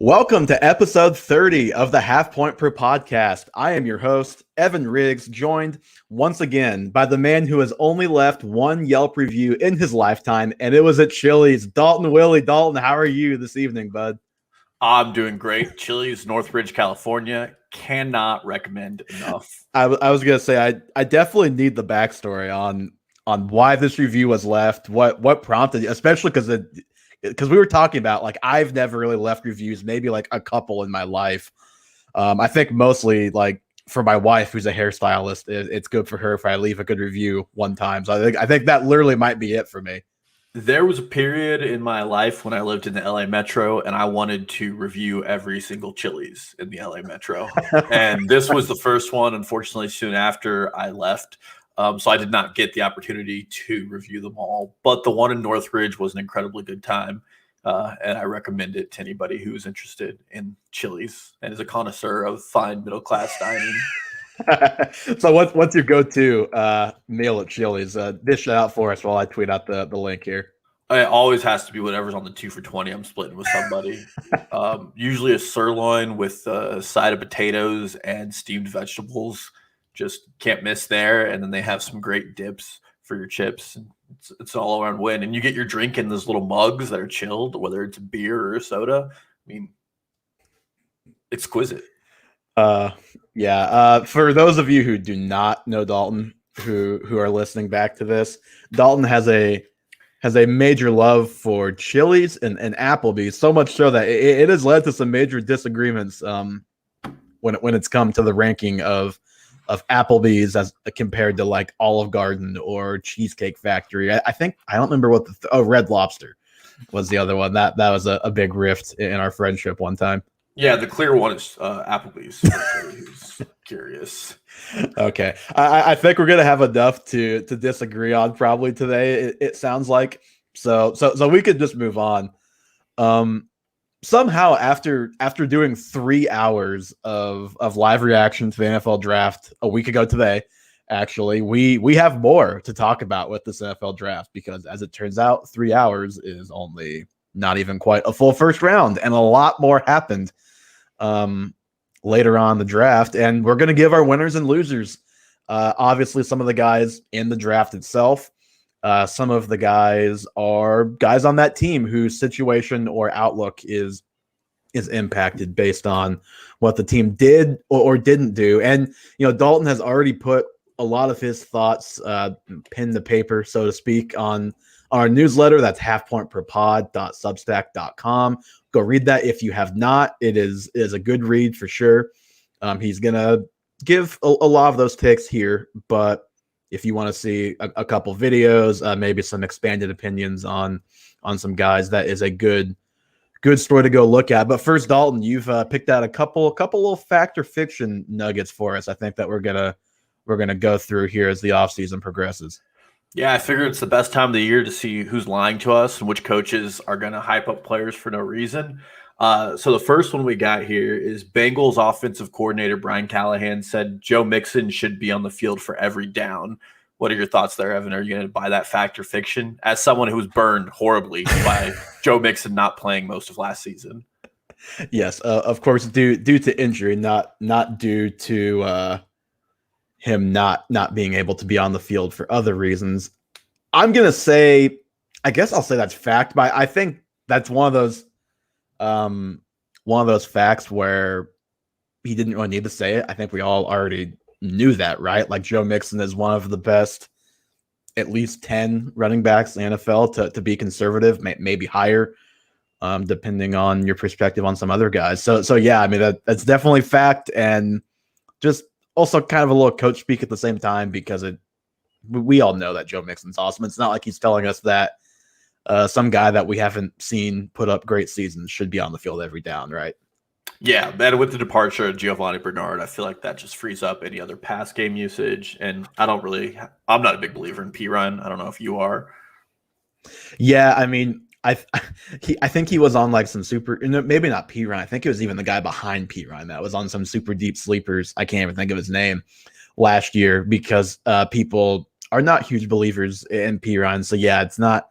Welcome to episode 30 of the Half Point Per podcast. I am your host, Evan Riggs, joined once again by the man who has only left one Yelp review in his lifetime, and it was at Chili's. Dalton Willie. Dalton, how are you this evening, bud? I'm doing great. Chili's, Northridge, California. Cannot recommend enough. I was going to say, I definitely need the backstory on why this review was left, what prompted it, especially because we were talking about, like, I've never really left reviews, maybe like a couple in my life. I think mostly like for my wife, who's a hairstylist, it's good for her if I leave a good review one time. So I think that literally might be it for me. There was a period in my life when I lived in the LA Metro and I wanted to review every single Chili's in the LA Metro. And this was the first one, unfortunately, soon after I left. So I did not get the opportunity to review them all, but the one in Northridge was an incredibly good time. And I recommend it to anybody who's interested in Chili's and is a connoisseur of fine middle-class dining. So what's your go-to meal at Chili's? Dish it out for us while I tweet out the link here. It always has to be whatever's on the 2 for $20. I'm splitting with somebody. Usually a sirloin with a side of potatoes and steamed vegetables. Just can't miss there. And then they have some great dips for your chips. And it's an all-around win. And you get your drink in those little mugs that are chilled, whether it's a beer or a soda. I mean, exquisite. For those of you who do not know Dalton, who are listening back to this, Dalton has a major love for Chili's and Applebee's, so much so that it has led to some major disagreements when it's come to the ranking of Applebee's as compared to like Olive Garden or Cheesecake Factory. I don't remember what Red Lobster was the other one. That was a big rift in our friendship one time. Yeah, the clear one is Applebee's. Who's curious. Okay, I think we're gonna have enough to disagree on probably today. It sounds like so we could just move on. Somehow after doing 3 hours of live reaction to the NFL draft a week ago today, actually, we have more to talk about with this NFL draft because, as it turns out, 3 hours is only not even quite a full first round, and a lot more happened later on the draft, and we're going to give our winners and losers. Obviously, some of the guys in the draft itself. Some of the guys are guys on that team whose situation or outlook is impacted based on what the team did or didn't do. And, Dalton has already put a lot of his thoughts, pen to paper, so to speak, on our newsletter. That's halfpointperpod.substack.com. Go read that if you have not. It is a good read for sure. He's going to give a lot of those takes here, but if you want to see a couple videos, maybe some expanded opinions on some guys, that is a good story to go look at. But first, Dalton, you've picked out a couple little fact or fiction nuggets for us. I think that we're gonna go through here as the offseason progresses. Yeah, I figure it's the best time of the year to see who's lying to us and which coaches are going to hype up players for no reason. So the first one we got here is Bengals offensive coordinator Brian Callahan said Joe Mixon should be on the field for every down. What are your thoughts there, Evan? Are you going to buy that fact or fiction? As someone who was burned horribly by Joe Mixon not playing most of last season. Yes, of course, due to injury, not due to him not being able to be on the field for other reasons. I'm going to say, I guess I'll say that's fact, but I think that's one of those facts where he didn't really need to say it. I think we all already knew that, right? Like, Joe Mixon is one of the best, at least 10 running backs in the NFL to be conservative, maybe higher, depending on your perspective on some other guys. So yeah, I mean, that's definitely fact, and just also kind of a little coach speak at the same time, because we all know that Joe Mixon's awesome. It's not like he's telling us that some guy that we haven't seen put up great seasons should be on the field every down, right? Yeah, and with the departure of Giovanni Bernard, I feel like that just frees up any other pass game usage. And I'm not a big believer in Pirine. I don't know if you are. Yeah, I mean, I think he was on like some super, maybe not Pirine. I think it was even the guy behind Pirine that was on some super deep sleepers. I can't even think of his name last year, because people are not huge believers in Pirine. So yeah, it's not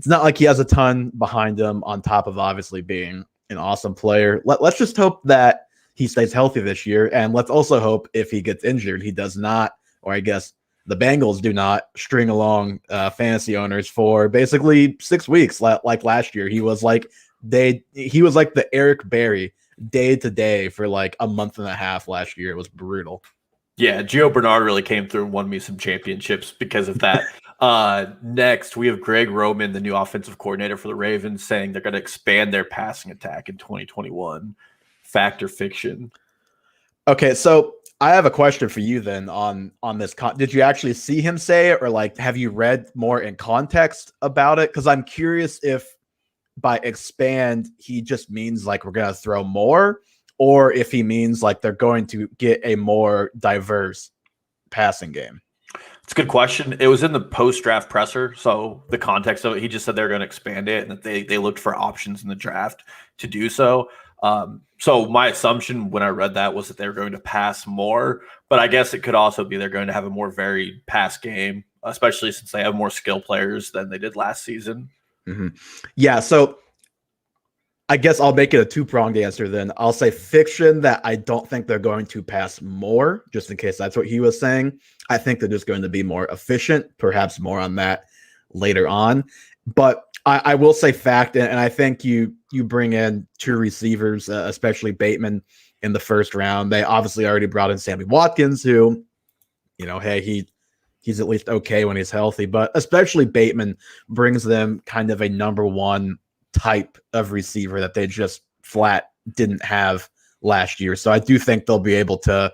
like he has a ton behind him on top of obviously being an awesome player. Let's just hope that he stays healthy this year. And let's also hope if he gets injured, he does not, or I guess the Bengals do not string along fantasy owners for basically 6 weeks. Like last year, he was like the Eric Berry day to day for like a month and a half last year. It was brutal. Yeah, Gio Bernard really came through and won me some championships because of that. Next, we have Greg Roman, the new offensive coordinator for the Ravens, saying they're going to expand their passing attack in 2021. Fact or fiction? Okay, so I have a question for you then on this. Did you actually see him say it, or like have you read more in context about it? Because I'm curious if by expand he just means like we're going to throw more, or if he means like they're going to get a more diverse passing game. It's a good question. It was in the post-draft presser, so the context of it, he just said they're going to expand it and that they looked for options in the draft to do so. So my assumption when I read that was that they were going to pass more, but I guess it could also be they're going to have a more varied pass game, especially since they have more skill players than they did last season. Mm-hmm. Yeah, so I guess I'll make it a two-pronged answer then. I'll say fiction that I don't think they're going to pass more, just in case that's what he was saying. I think they're just going to be more efficient, perhaps more on that later on. But I will say fact, and I think you bring in two receivers, especially Bateman in the first round. They obviously already brought in Sammy Watkins, who, hey, he's at least okay when he's healthy. But especially Bateman brings them kind of a number one type of receiver that they just flat didn't have last year. So I do think they'll be able to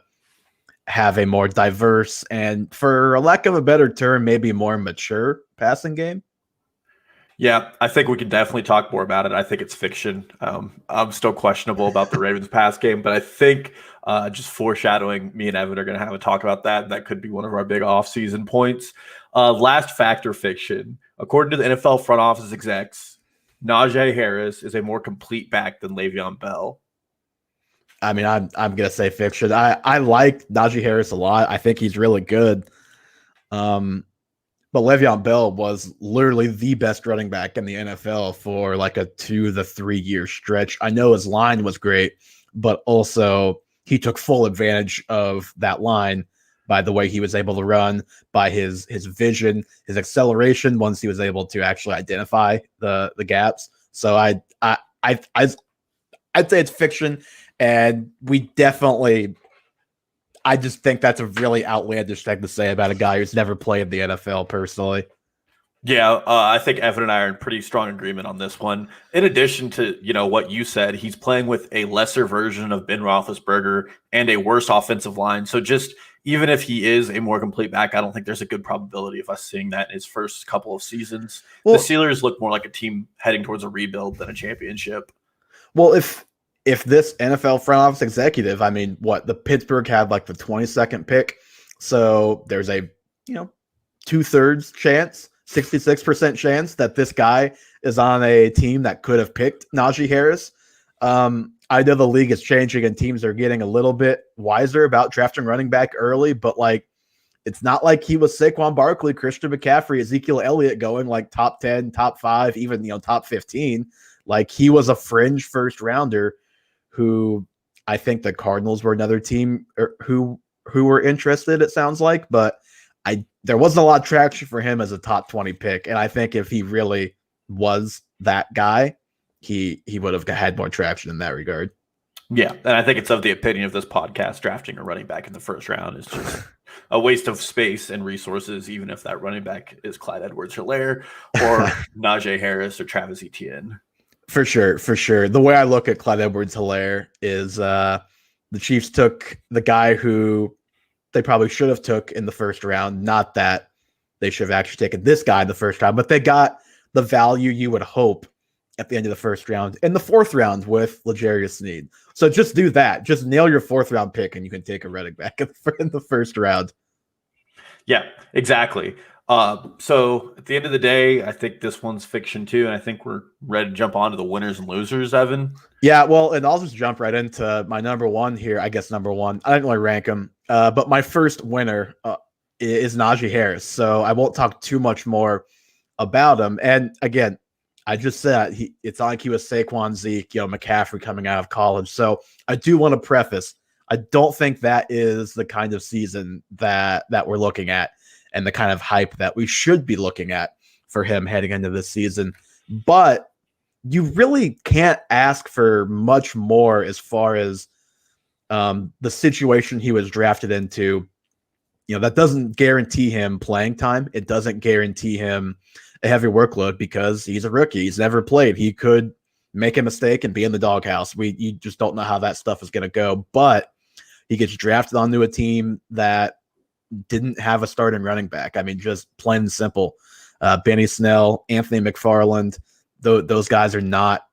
have a more diverse and, for a lack of a better term, maybe more mature passing game. Yeah, I think we can definitely talk more about it. I think it's fiction. I'm still questionable about the Ravens pass game, but I think just foreshadowing, me and Evan are going to have a talk about that. That could be one of our big off-season points. Last factor fiction. According to the NFL front office execs, Najee Harris is a more complete back than Le'Veon Bell. I mean, I'm gonna say fiction. I like Najee Harris a lot. I think he's really good. But Le'Veon Bell was literally the best running back in the NFL for like a 2 to 3 year stretch. I know his line was great, but also he took full advantage of that line by the way he was able to run, by his vision, his acceleration once he was able to actually identify the gaps. So I'd say it's fiction, and I just think that's a really outlandish thing to say about a guy who's never played the NFL personally. Yeah, I think Evan and I are in pretty strong agreement on this one. In addition to, what you said, he's playing with a lesser version of Ben Roethlisberger and a worse offensive line. So just even if he is a more complete back, I don't think there's a good probability of us seeing that in his first couple of seasons. Well, the Steelers look more like a team heading towards a rebuild than a championship. Well, if this NFL front office executive, I mean, the Pittsburgh had like the 22nd pick. So there's a, 2/3 chance, 66% chance that this guy is on a team that could have picked Najee Harris. I know the league is changing and teams are getting a little bit wiser about drafting running back early, but it's not like he was Saquon Barkley, Christian McCaffrey, Ezekiel Elliott going like top 10, top 5, even, top 15. Like he was a fringe first rounder who I think the Cardinals were another team who were interested, it sounds like, but there wasn't a lot of traction for him as a top 20 pick. And I think if he really was that guy, he would have had more traction in that regard. Yeah, and I think it's of the opinion of this podcast, drafting a running back in the first round is just a waste of space and resources, even if that running back is Clyde Edwards-Helaire or Najee Harris or Travis Etienne. For sure. The way I look at Clyde Edwards-Helaire is the Chiefs took the guy who they probably should have took in the first round. Not that they should have actually taken this guy in the first round, but they got the value you would hope at the end of the first round in the fourth round with L'Jarius Sneed. So just do that. Just nail your fourth round pick and you can take a running back in the first round. Yeah, exactly. So at the end of the day, I think this one's fiction too. And I think we're ready to jump on to the winners and losers, Evan. Yeah, well, and I'll just jump right into my number one here. I guess number one, I didn't really rank him, but my first winner is Najee Harris. So I won't talk too much more about him. And again, I just said it's not like he was Saquon, Zeke, McCaffrey coming out of college. So I do want to preface, I don't think that is the kind of season that we're looking at and the kind of hype that we should be looking at for him heading into this season. But you really can't ask for much more as far as the situation he was drafted into. That doesn't guarantee him playing time. It doesn't guarantee him a heavy workload because he's a rookie. He's never played. He could make a mistake and be in the doghouse. You just don't know how that stuff is going to go. But he gets drafted onto a team that didn't have a starting running back. I mean, just plain and simple. Benny Snell, Anthony McFarland, those guys are not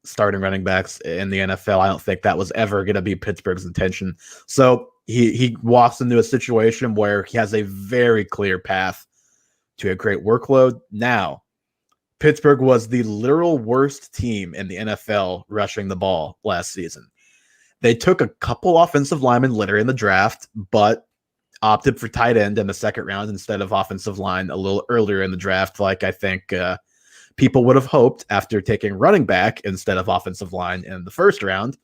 starting running backs in the NFL. I don't think that was ever going to be Pittsburgh's intention. So he walks into a situation where he has a very clear path to a great workload. Now, Pittsburgh was the literal worst team in the NFL rushing the ball last season. They took a couple offensive linemen later in the draft, but opted for tight end in the second round instead of offensive line a little earlier in the draft, like I think people would have hoped after taking running back instead of offensive line in the first round.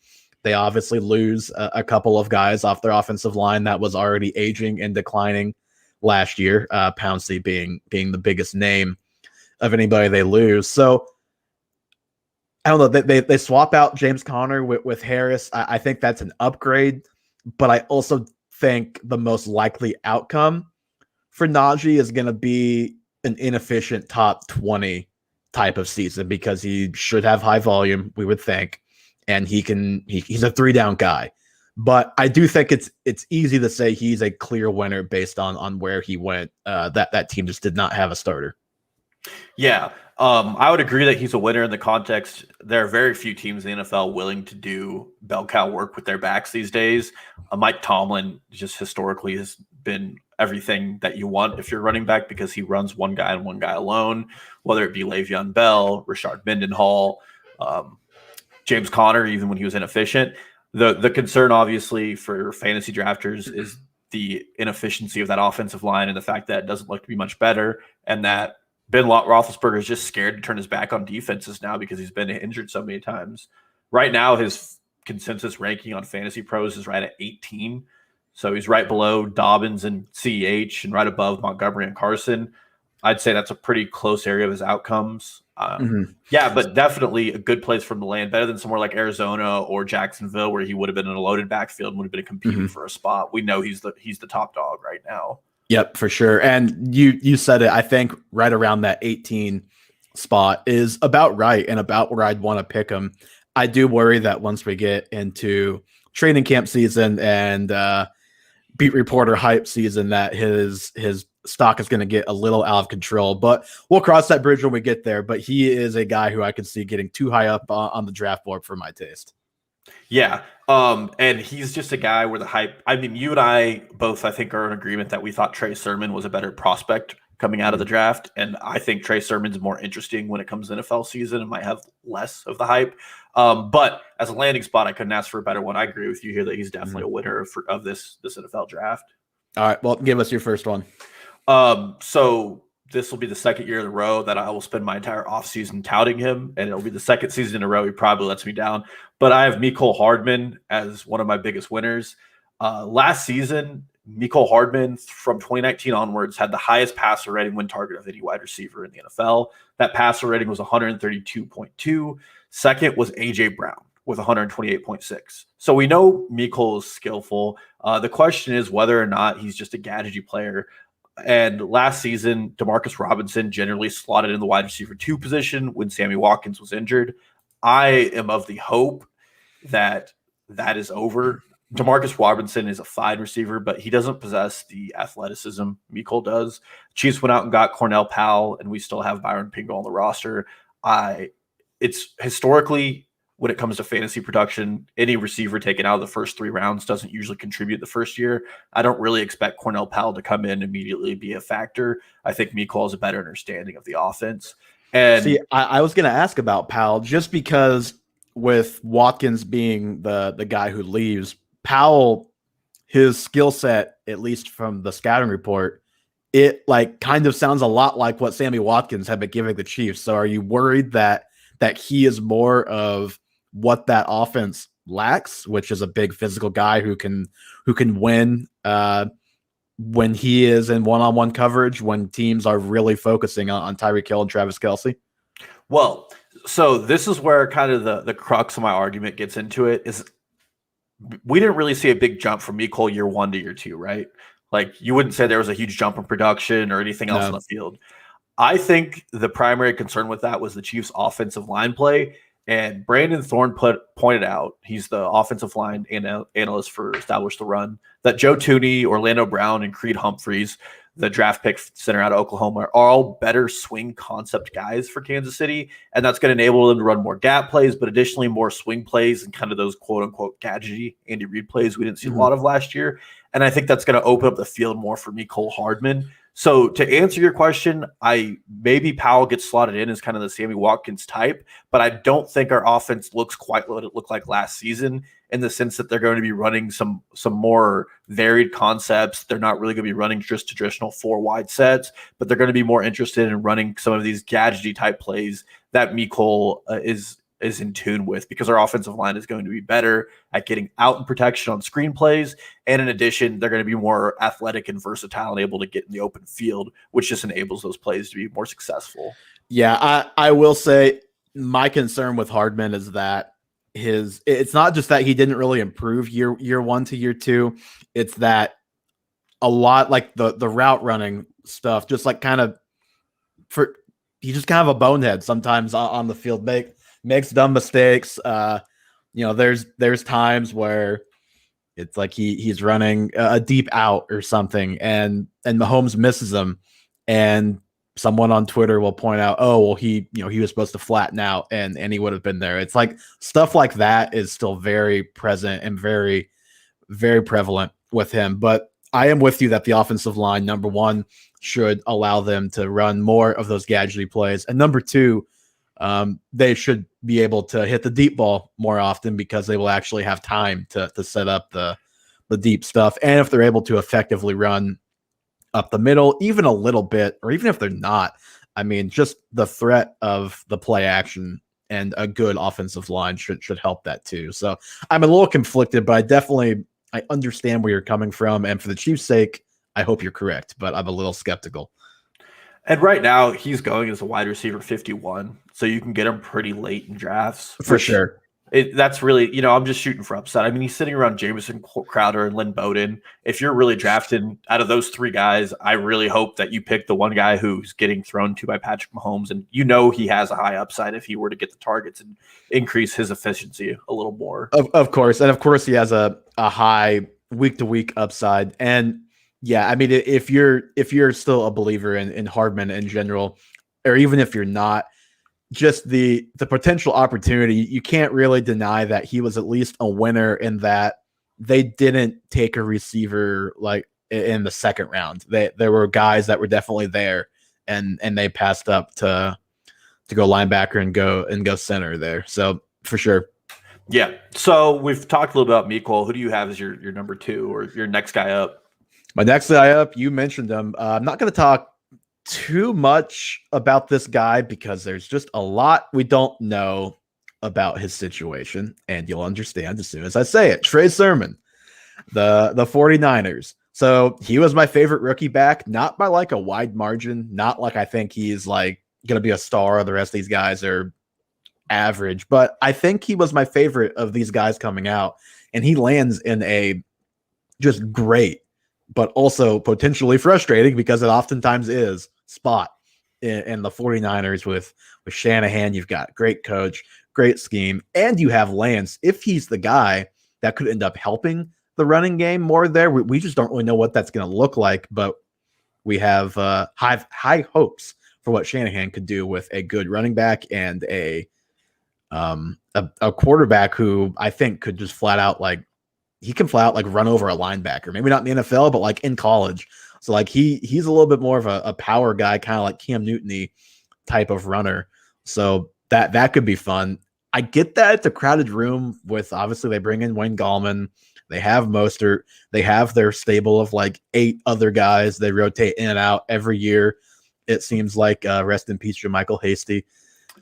They obviously lose a couple of guys off their offensive line that was already aging and declining last year, Pouncey being the biggest name of anybody they lose. So I don't know. They swap out James Conner with Harris. I think that's an upgrade, but I also think the most likely outcome for Najee is going to be an inefficient top 20 type of season because he should have high volume, we would think, and he's a 3-down guy. But I do think it's easy to say he's a clear winner based on where he went. That team just did not have a starter. Yeah, I would agree that he's a winner in the context. There are very few teams in the NFL willing to do bell cow work with their backs these days. Mike Tomlin just historically has been everything that you want if you're running back because he runs one guy and one guy alone, whether it be Le'Veon Bell, Rashard Mendenhall, James Conner, even when he was inefficient. The concern, obviously, for fantasy drafters is the inefficiency of that offensive line and the fact that it doesn't look to be much better, and that Ben Roethlisberger is just scared to turn his back on defenses now because he's been injured so many times. Right now, his consensus ranking on Fantasy Pros is right at 18. So he's right below Dobbins and CEH and right above Montgomery and Carson. I'd say that's a pretty close area of his outcomes. Yeah, but definitely a good place for him to land, better than somewhere like Arizona or Jacksonville, where he would have been in a loaded backfield and would have been competing for a spot. We know he's the top dog right now. Yep, for sure. And you said it. I think right around that 18 spot is about right and about where I'd want to pick him. I do worry that once we get into training camp season and beat reporter hype season, that his stock is going to get a little out of control. But we'll cross that bridge when we get there. But he is a guy who I could see getting too high up on the draft board for my taste. Yeah. And he's just a guy where the hype, I mean, you and I both, I think, are in agreement that we thought Trey Sermon was a better prospect coming out of the draft. And I think Trey Sermon's more interesting when it comes to NFL season and might have less of the hype. But as a landing spot, I couldn't ask for a better one. I agree with you here that he's definitely a winner of this NFL draft. All right. Well, give us your first one. So this will be the second year in a row that I will spend my entire offseason touting him, and it'll be the second season in a row he probably lets me down. But I have Mecole Hardman as one of my biggest winners. Last season, Mecole Hardman from 2019 onwards had the highest passer rating win target of any wide receiver in the NFL. That passer rating was 132.2. Second was A.J. Brown with 128.6. So we know Mecole is skillful. The question is whether or not he's just a gadgety player. And last season, Demarcus Robinson generally slotted in the wide receiver 2 position when Sammy Watkins was injured. I am of the hope that is over. Demarcus Robinson is a fine receiver, but he doesn't possess the athleticism Mecole does. Chiefs went out and got Cornell Powell, and we still have Byron Pringle on the roster. It's historically, when it comes to fantasy production, any receiver taken out of the first 3 rounds doesn't usually contribute the first year. I don't really expect Cornell Powell to come in and immediately be a factor. I think Mecole has a better understanding of the offense. And see, I was going to ask about Powell just because with Watkins being the guy who leaves, Powell, his skill set, at least from the scouting report, it like kind of sounds a lot like what Sammy Watkins had been giving the Chiefs. So are you worried that he is more of what that offense lacks, which is a big physical guy who can win when he is in one-on-one coverage, when teams are really focusing on Tyreek Hill and Travis Kelce? Well, so this is where kind of the crux of my argument gets into it is we didn't really see a big jump from Mecole year 1 to year 2, right? Like you wouldn't say there was a huge jump in production or anything else on the field. I think the primary concern with that was the Chiefs' offensive line play. And Brandon Thorne pointed out, he's the offensive line analyst for Establish the Run, that Joe Tooney, Orlando Brown, and Creed Humphreys, the draft pick center out of Oklahoma, are all better swing concept guys for Kansas City. And that's going to enable them to run more gap plays, but additionally more swing plays and kind of those quote unquote gadgety Andy Reid plays we didn't see a lot of last year. And I think that's going to open up the field more for Mecole Hardman. So to answer your question, maybe Powell gets slotted in as kind of the Sammy Watkins type, but I don't think our offense looks quite what it looked like last season, in the sense that they're going to be running some more varied concepts. They're not really going to be running just traditional 4 wide sets, but they're going to be more interested in running some of these gadgety type plays that Mecole is in tune with, because our offensive line is going to be better at getting out in protection on screen plays. And in addition, they're going to be more athletic and versatile and able to get in the open field, which just enables those plays to be more successful. Yeah, I will say my concern with Hardman is that it's not just that he didn't really improve year 1 to year 2. It's that a lot like the route running stuff, just like he's just kind of a bonehead sometimes on the field, makes dumb mistakes. There's times where it's like he's running a deep out or something, and Mahomes misses him, and someone on Twitter will point out, oh, well, he was supposed to flatten out and he would have been there. It's like stuff like that is still very present and very, very prevalent with him. But I am with you that the offensive line, number one, should allow them to run more of those gadgety plays. And number two, they should be able to hit the deep ball more often, because they will actually have time to set up the deep stuff. And if they're able to effectively run up the middle, even a little bit, or even if they're not, I mean, just the threat of the play action and a good offensive line should help that too. So I'm a little conflicted, but I understand where you're coming from. And for the Chiefs' sake, I hope you're correct, but I'm a little skeptical. And right now, he's going as a wide receiver 51, so you can get him pretty late in drafts. For sure. That's really, I'm just shooting for upside. I mean, he's sitting around Jamison Crowder and Lynn Bowden. If you're really drafting out of those three guys, I really hope that you pick the one guy who's getting thrown to by Patrick Mahomes, and he has a high upside if he were to get the targets and increase his efficiency a little more. Of course. And of course, he has a high week-to-week upside. And yeah, I mean, if you're still a believer in Hardman in general, or even if you're not, just the potential opportunity, you can't really deny that he was at least a winner in that they didn't take a receiver like in the second round. There were guys that were definitely there, and they passed up to go linebacker and go center there. So for sure. Yeah. So we've talked a little about Mecole. Who do you have as your number two or your next guy up? My next guy up, you mentioned him. I'm not going to talk too much about this guy because there's just a lot we don't know about his situation, and you'll understand as soon as I say it. Trey Sermon, the 49ers. So he was my favorite rookie back, not by like a wide margin, not like I think he's like going to be a star. The rest of these guys are average, but I think he was my favorite of these guys coming out, and he lands in a just great, but also potentially frustrating, because it oftentimes is, spot in the 49ers with Shanahan. You've got great coach, great scheme, and you have Lance, if he's the guy that could end up helping the running game more there. We just don't really know what that's going to look like, but we have high hopes for what Shanahan could do with a good running back and a quarterback who I think could just flat out like run over a linebacker. Maybe not in the NFL, but like in college. So like he's a little bit more of a power guy, kind of like Cam Newton-y type of runner. So that could be fun. I get that it's a crowded room with, obviously they bring in Wayne Gallman. They have Mostert. They have their stable of like 8 other guys. They rotate in and out every year. It seems like rest in peace, Jermichael Hasty.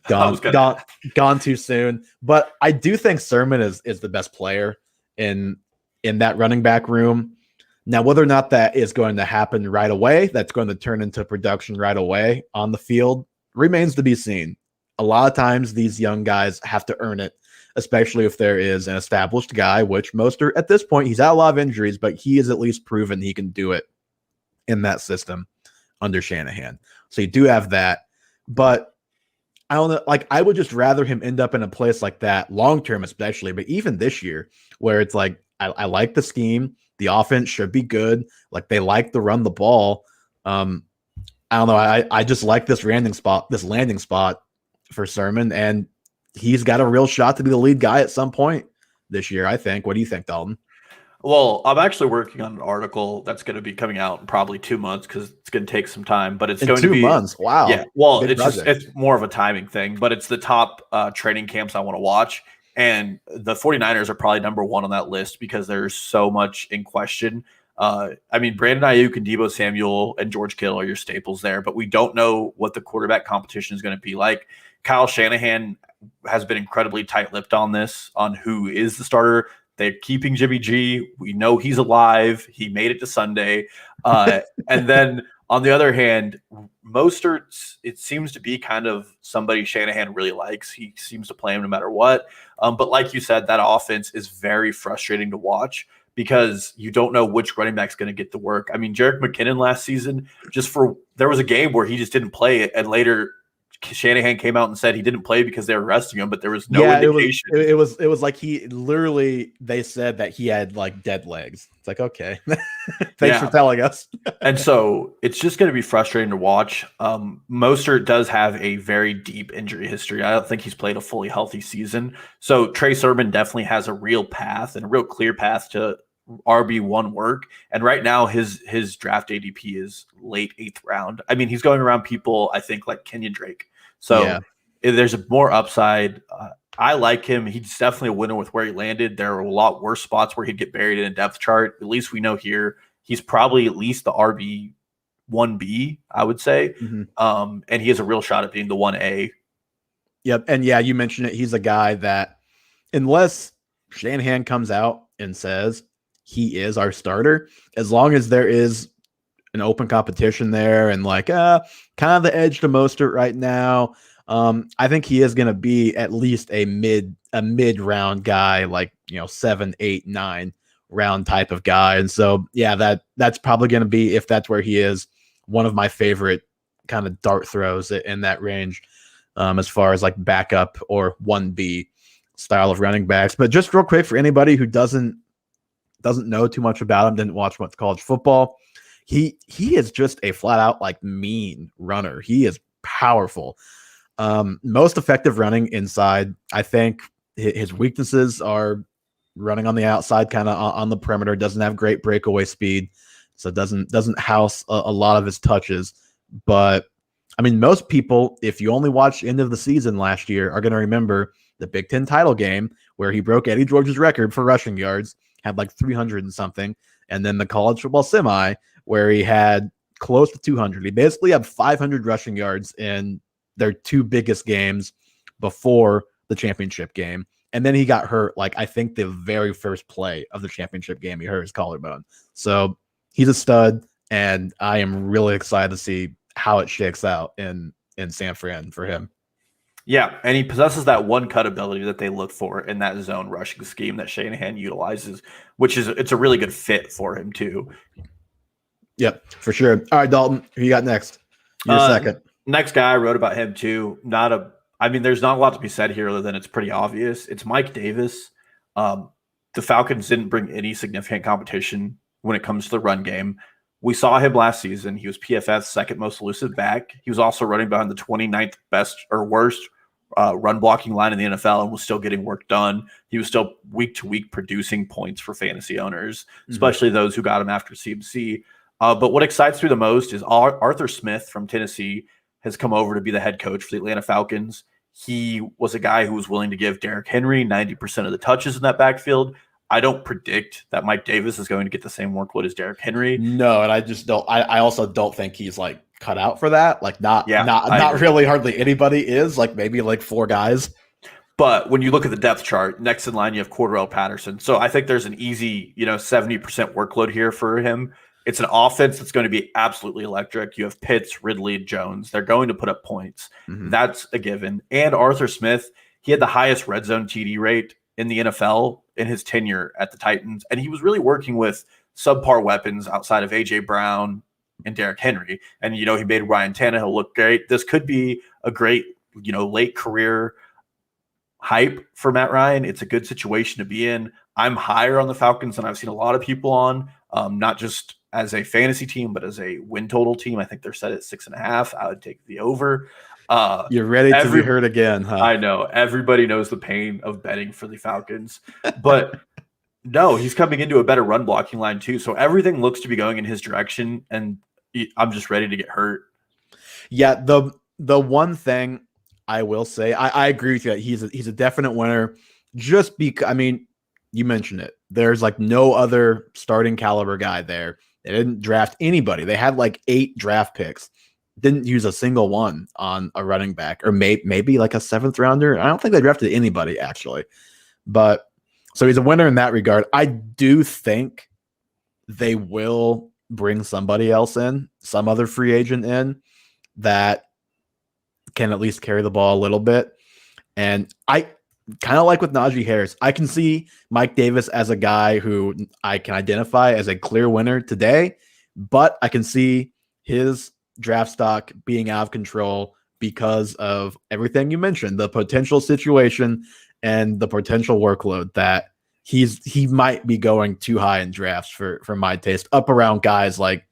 Gone too soon. But I do think Sermon is the best player in that running back room. Now, whether or not that is going to happen right away, that's going to turn into production right away on the field, remains to be seen. A lot of times these young guys have to earn it, especially if there is an established guy, which Mostert at this point, he's had a lot of injuries, but he has at least proven he can do it in that system under Shanahan. So you do have that. But I don't know, like I would just rather him end up in a place like that long term, especially, but even this year, where it's like I like the scheme. The offense should be good. Like they like to run the ball. I don't know. I just like this landing spot for Sermon, and he's got a real shot to be the lead guy at some point this year, I think. What do you think, Dalton? Well, I'm actually working on an article that's going to be coming out in probably 2 months because it's going to take some time, but it's going to be 2 months. Wow. Yeah. Well, it's more of a timing thing, but it's the top training camps I want to watch. And the 49ers are probably number one on that list because there's so much in question. I mean, Brandon Ayuk and Deebo Samuel and George Kittle are your staples there, but we don't know what the quarterback competition is going to be like. Kyle Shanahan has been incredibly tight-lipped on this, on who is the starter. They're keeping Jimmy G. We know he's alive. He made it to Sunday. And then on the other hand, Mostert, it seems to be kind of somebody Shanahan really likes. He seems to play him no matter what. But like you said, that offense is very frustrating to watch because you don't know which running back's going to get the work. I mean, Jerick McKinnon last season, there was a game where he just didn't play it, and later Shanahan came out and said he didn't play because they were resting him, but there was no indication. It was like they said that he had like dead legs. It's like, okay, thanks for telling us. And so it's just going to be frustrating to watch. Mostert does have a very deep injury history. I don't think he's played a fully healthy season. So Trey Sermon definitely has a real path and a real clear path to RB1 work. And right now his draft ADP is late 8th round. I mean, he's going around people, I think, like Kenyon Drake. So there's a more upside. I like him. He's definitely a winner with where he landed. There are a lot worse spots where he'd get buried in a depth chart. At least we know here he's probably at least the RB1B, I would say. Mm-hmm. And he has a real shot at being the 1A. Yep. And yeah, you mentioned it. He's a guy that unless Shanahan comes out and says he is our starter, as long as there is an open competition there and like kind of the edge to Mostert right now, I think he is going to be at least a mid round guy, like 7, 8, 9 round type of guy. And so yeah, that's probably going to be, if that's where he is, one of my favorite kind of dart throws in that range, as far as like backup or 1B style of running backs. But just real quick, for anybody who doesn't know too much about him, didn't watch much college football, he is just a flat out like mean runner. He is powerful. Most effective running inside. I think his weaknesses are running on the outside, kind of on the perimeter. Doesn't have great breakaway speed, so doesn't house a lot of his touches. But I mean, most people, if you only watched end of the season last year, are going to remember the Big Ten title game where he broke Eddie George's record for rushing yards, had like 300 and something, and then the college football semi where he had close to 200. He basically had 500 rushing yards in their 2 biggest games before the championship game. And then he got hurt, like I think the very first play of the championship game, he hurt his collarbone. So he's a stud, and I am really excited to see how it shakes out in San Fran for him. Yeah, and he possesses that one cut ability that they look for in that zone rushing scheme that Shanahan utilizes, it's a really good fit for him too. Yep, for sure. All right, Dalton, who you got next? You're second. Next guy, I wrote about him too. There's not a lot to be said here other than it's pretty obvious. It's Mike Davis. The Falcons didn't bring any significant competition when it comes to the run game. We saw him last season. He was PFF's second most elusive back. He was also running behind the 29th best or worst run blocking line in the NFL and was still getting work done. He was still week to week producing points for fantasy owners, especially those who got him after CMC. But what excites me the most is Arthur Smith from Tennessee has come over to be the head coach for the Atlanta Falcons. He was a guy who was willing to give Derrick Henry 90% of the touches in that backfield. I don't predict that Mike Davis is going to get the same workload as Derrick Henry. No, and I just don't. I also don't think he's like cut out for that. Like not agree. really hardly anybody is. Like maybe like 4 guys. But when you look at the depth chart, next in line you have Cordell Patterson. So I think there's an easy 70% workload here for him. It's an offense that's going to be absolutely electric. You have Pitts, Ridley, Jones. They're going to put up points. Mm-hmm. That's a given. And Arthur Smith, he had the highest red zone TD rate in the NFL in his tenure at the Titans. And he was really working with subpar weapons outside of A.J. Brown and Derrick Henry. And, he made Ryan Tannehill look great. This could be a great, late career hype for Matt Ryan. It's a good situation to be in. I'm higher on the Falcons than I've seen a lot of people on, not just as a fantasy team, but as a win total team. I think they're set at 6.5. I would take the over. You're ready to be heard again, huh? I know. Everybody knows the pain of betting for the Falcons. But no, he's coming into a better run blocking line too. So everything looks to be going in his direction, and I'm just ready to get hurt. Yeah, the one thing I will say, I agree with you. He's a definite winner. Just because, you mentioned it. There's like no other starting caliber guy there. They didn't draft anybody. They had like 8 draft picks. Didn't use a single one on a running back, or maybe like a 7th rounder. I don't think they drafted anybody actually. But so he's a winner in that regard. I do think they will bring somebody else in, some other free agent in that can at least carry the ball a little bit. And I kind of like with Najee Harris, I can see Mike Davis as a guy who I can identify as a clear winner today, but I can see his draft stock being out of control because of everything you mentioned, the potential situation and the potential workload that he might be going too high in drafts for my taste, up around guys like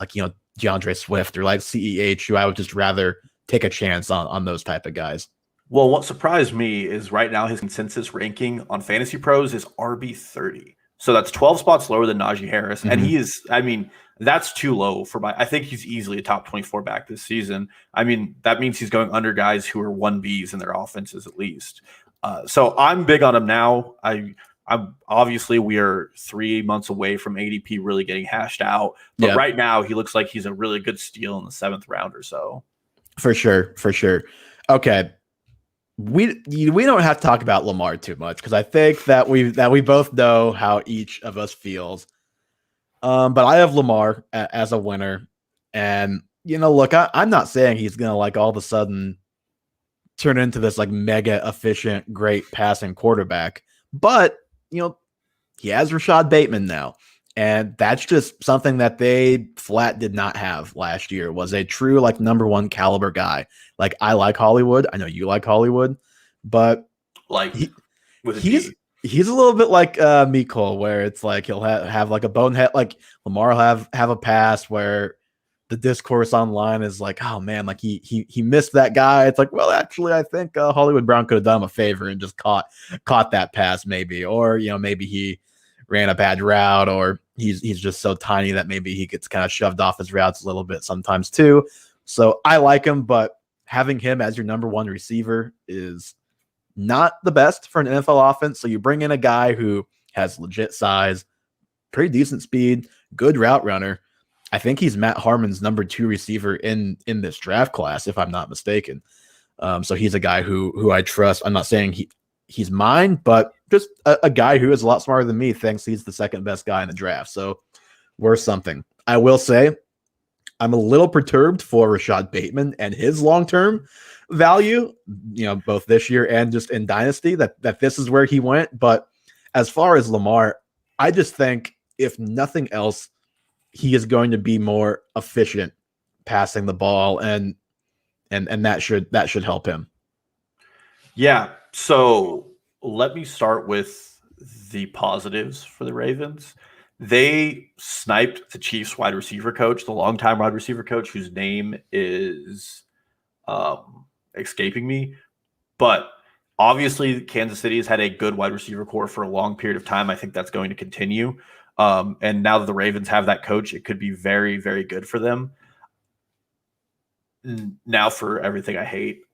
DeAndre Swift or like CEH, who I would just rather take a chance on those type of guys. Well, what surprised me is right now his consensus ranking on Fantasy Pros is RB30. So that's 12 spots lower than Najee Harris. Mm-hmm. And he is, that's too low for I think he's easily a top 24 back this season. That means he's going under guys who are 1Bs in their offenses at least. So I'm big on him now. I'm obviously we are 3 months away from ADP really getting hashed out. But right now he looks like he's a really good steal in the 7th round or so. For sure. Okay. We don't have to talk about Lamar too much because I think that we both know how each of us feels. But I have Lamar as a winner, and look, I'm not saying he's gonna like all of a sudden turn into this like mega efficient, great passing quarterback, but he has Rashad Bateman now. And that's just something that they flat did not have last year, was a true like number 1 caliber guy. Like I like Hollywood. I know you like Hollywood, but like he's a little bit like Mecole, where it's like he'll have like a bonehead, like Lamar will have a pass where the discourse online is like, oh man, like he missed that guy. It's like, well, actually, I think Hollywood Brown could have done him a favor and just caught that pass maybe, or maybe he ran a bad route, or he's just so tiny that maybe he gets kind of shoved off his routes a little bit sometimes too. So I like him, but having him as your number 1 receiver is not the best for an NFL offense. So you bring in a guy who has legit size, pretty decent speed, good route runner. I think he's Matt Harmon's number 2 receiver in this draft class, if I'm not mistaken. So he's a guy who I trust. I'm not saying he's mine, but just a guy who is a lot smarter than me thinks he's the 2nd best guy in the draft. So worth something. I will say I'm a little perturbed for Rashad Bateman and his long-term value, both this year and just in Dynasty, that this is where he went. But as far as Lamar, I just think if nothing else, he is going to be more efficient passing the ball, and that should help him. Yeah. So let me start with the positives for the Ravens. They sniped the Chiefs wide receiver coach, the longtime wide receiver coach, whose name is escaping me. But obviously, Kansas City has had a good wide receiver core for a long period of time. I think that's going to continue. And now that the Ravens have that coach, it could be very, very good for them. Now for everything I hate.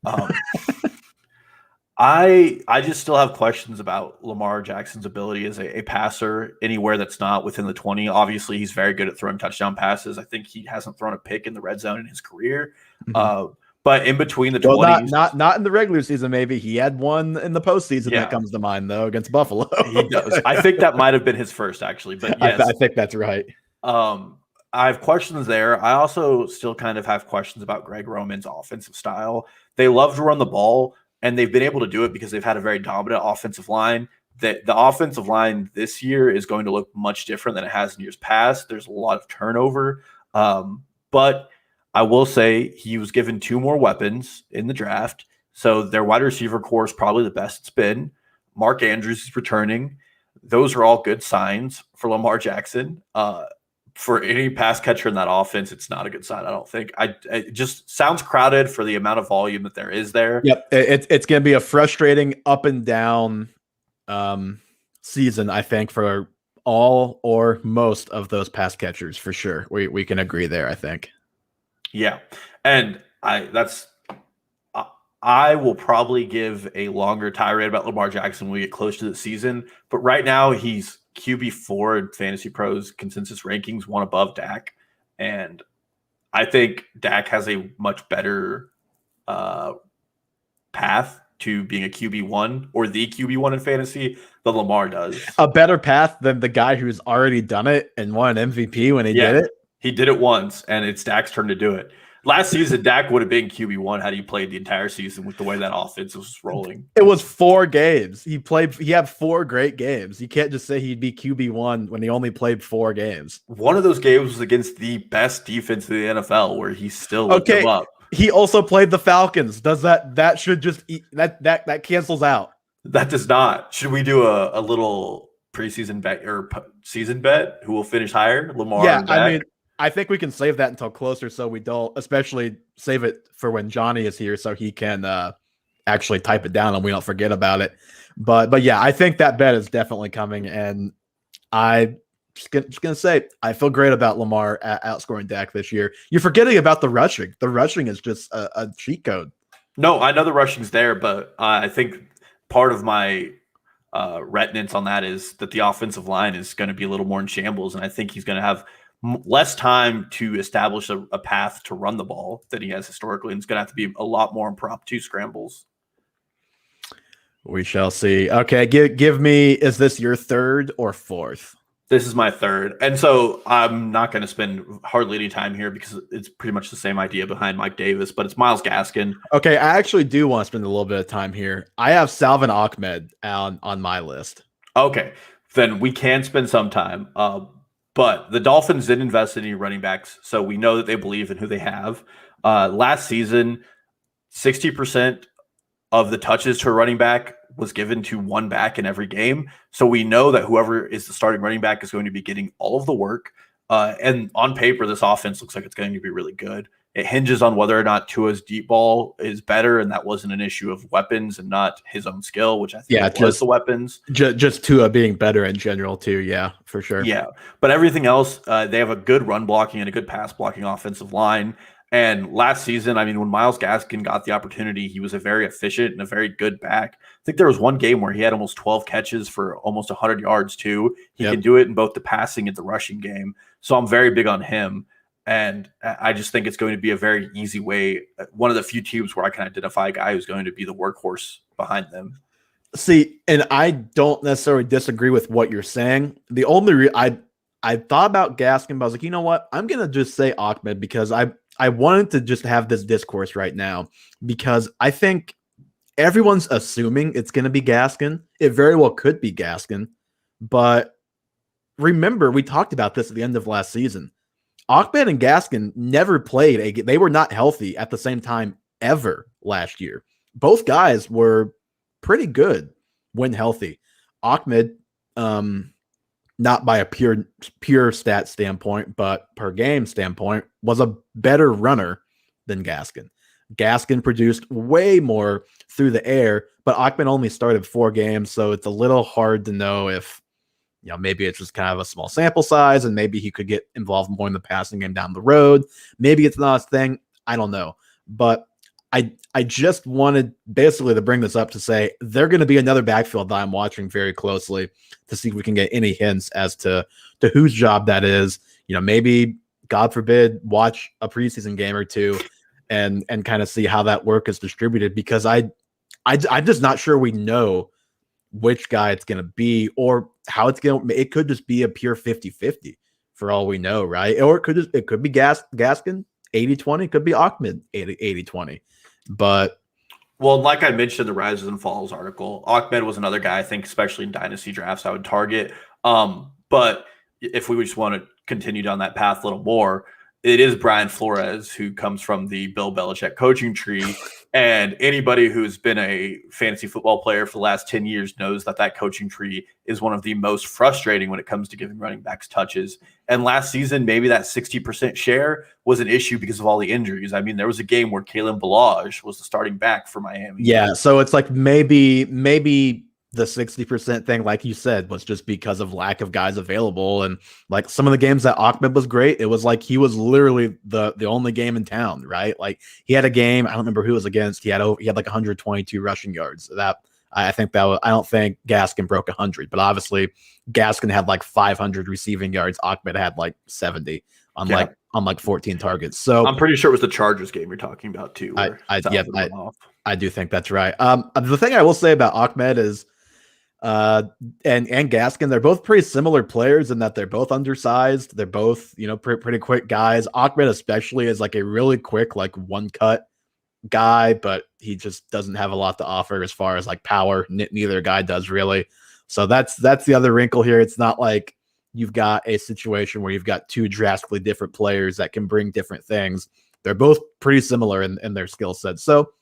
I just still have questions about Lamar Jackson's ability as a passer anywhere that's not within the 20. Obviously, he's very good at throwing touchdown passes. I think he hasn't thrown a pick in the red zone in his career. Mhm. But in between the Well, 20s, not in the regular season. Maybe he had one in the postseason that yeah, comes to mind though against Buffalo. he does. I think that might have been his first, actually. But yes, I think that's right. um, I have questions there. I also still kind of have questions about Greg Roman's offensive style. They love to run the ball, and they've been able to do it because they've had a very dominant offensive line. The offensive line this year is going to look much different than it has in years past. There's a lot of turnover. But I will say he was given 2 more weapons in the draft. So their wide receiver core is probably the best it's been. Mark Andrews is returning. Those are all good signs for Lamar Jackson. For any pass catcher in that offense, it's not a good sign, I don't think. It just sounds crowded for the amount of volume that there is there. Yep, it's going to be a frustrating up and down season, I think, for all or most of those pass catchers for sure. We can agree there, I think. Yeah, and I will probably give a longer tirade about Lamar Jackson when we get close to the season. But right now, he's QB4 in Fantasy Pros consensus rankings, one above Dak. And I think Dak has a much better path to being a QB1 or the QB1 in fantasy than Lamar does. A better path than the guy who's already done it and won an MVP when he did it? He did it once, and it's Dak's turn to do it. Last season, Dak would have been QB1 had he played the entire season with the way that offense was rolling. It was 4 games. He had 4 great games. You can't just say he'd be QB1 when he only played 4 games. One of those games was against the best defense in the NFL where he still looked him up. He also played the Falcons. Does that should just that cancels out? That does not. Should we do a little preseason bet or season bet? Who will finish higher, Lamar? Yeah, or Dak? I mean, I think we can save that until closer, so we don't, especially save it for when Johnny is here, so he can actually type it down and we don't forget about it. But yeah, I think that bet is definitely coming, and I just gonna say I feel great about Lamar outscoring Dak this year. You're forgetting about the rushing. The rushing is just a cheat code. No, I know the rushing's there, but I think part of my retinence on that is that the offensive line is going to be a little more in shambles, and I think he's going to have less time to establish a path to run the ball than he has historically, and it's going to have to be a lot more impromptu scrambles. We shall see. Okay, give me, is this your 3rd or 4th? This is my 3rd. And so I'm not going to spend hardly any time here because it's pretty much the same idea behind Mike Davis, but it's Myles Gaskin. Okay, I actually do want to spend a little bit of time here. I have Salvin Ahmed on my list. Okay, then we can spend some time. But the Dolphins didn't invest in any running backs, so we know that they believe in who they have. Last season, 60% of the touches to a running back was given to one back in every game. So we know that whoever is the starting running back is going to be getting all of the work. And on paper, this offense looks like it's going to be really good. It hinges on whether or not Tua's deep ball is better, and that wasn't an issue of weapons and not his own skill, which I think was the weapons. Just Tua being better in general too, yeah, for sure. Yeah, but everything else, they have a good run blocking and a good pass blocking offensive line. And last season, I mean, when Myles Gaskin got the opportunity, he was a very efficient and a very good back. I think there was one game where he had almost 12 catches for almost 100 yards too. He can do it in both the passing and the rushing game. So I'm very big on him. And I just think it's going to be a very easy way. One of the few teams where I can identify a guy who's going to be the workhorse behind them. See, and I don't necessarily disagree with what you're saying. The only I thought about Gaskin, but I was like, you know what? I'm going to just say Ahmed because I wanted to just have this discourse right now because I think everyone's assuming it's going to be Gaskin. It very well could be Gaskin. But remember, we talked about this at the end of last season. Ahmed and Gaskin never played. They were not healthy at the same time ever last year. Both guys were pretty good when healthy. Ahmed, not by a pure stat standpoint, but per game standpoint, was a better runner than Gaskin. Gaskin produced way more through the air, but Ahmed only started 4 games, so it's a little hard to know if, maybe it's just kind of a small sample size, and maybe he could get involved more in the passing game down the road. Maybe it's not his thing. I don't know. But I just wanted basically to bring this up to say they're going to be another backfield that I'm watching very closely to see if we can get any hints as to whose job that is. Maybe God forbid, watch a preseason game or two and kind of see how that work is distributed, because I'm just not sure we know which guy it's going to be or how it's going to. It could just be a pure 50-50 for all we know, right? Or it could be Gaskin 80-20, could be Ahmed 80-20. But well, like I mentioned in the Rises and Falls article, Ahmed was another guy I think, especially in dynasty drafts, I would target. But if we just want to continue down that path a little more, it is Brian Flores, who comes from the Bill Belichick coaching tree. And anybody who's been a fantasy football player for the last 10 years knows that coaching tree is one of the most frustrating when it comes to giving running backs touches. And last season, maybe that 60% share was an issue because of all the injuries. I mean, there was a game where Kalen Ballage was the starting back for Miami. Yeah, so it's like maybe the 60% thing, like you said, was just because of lack of guys available. And like some of the games that Ahmed was great, it was like he was literally the only game in town, right? Like he had a game, I don't remember who it was against. He had like 122 rushing yards. That I don't think Gaskin broke 100, but obviously Gaskin had like 500 receiving yards. Ahmed had like 70 on like 14 targets. So I'm pretty sure it was the Chargers game you're talking about too. I do think that's right. The thing I will say about Ahmed is, and Gaskin, they're both pretty similar players in that they're both undersized. They're both, pretty quick guys. Ahmed especially is like a really quick, like one cut guy, but he just doesn't have a lot to offer as far as like power. Neither guy does really. So that's the other wrinkle here. It's not like you've got a situation where you've got two drastically different players that can bring different things. They're both pretty similar in their skill sets. So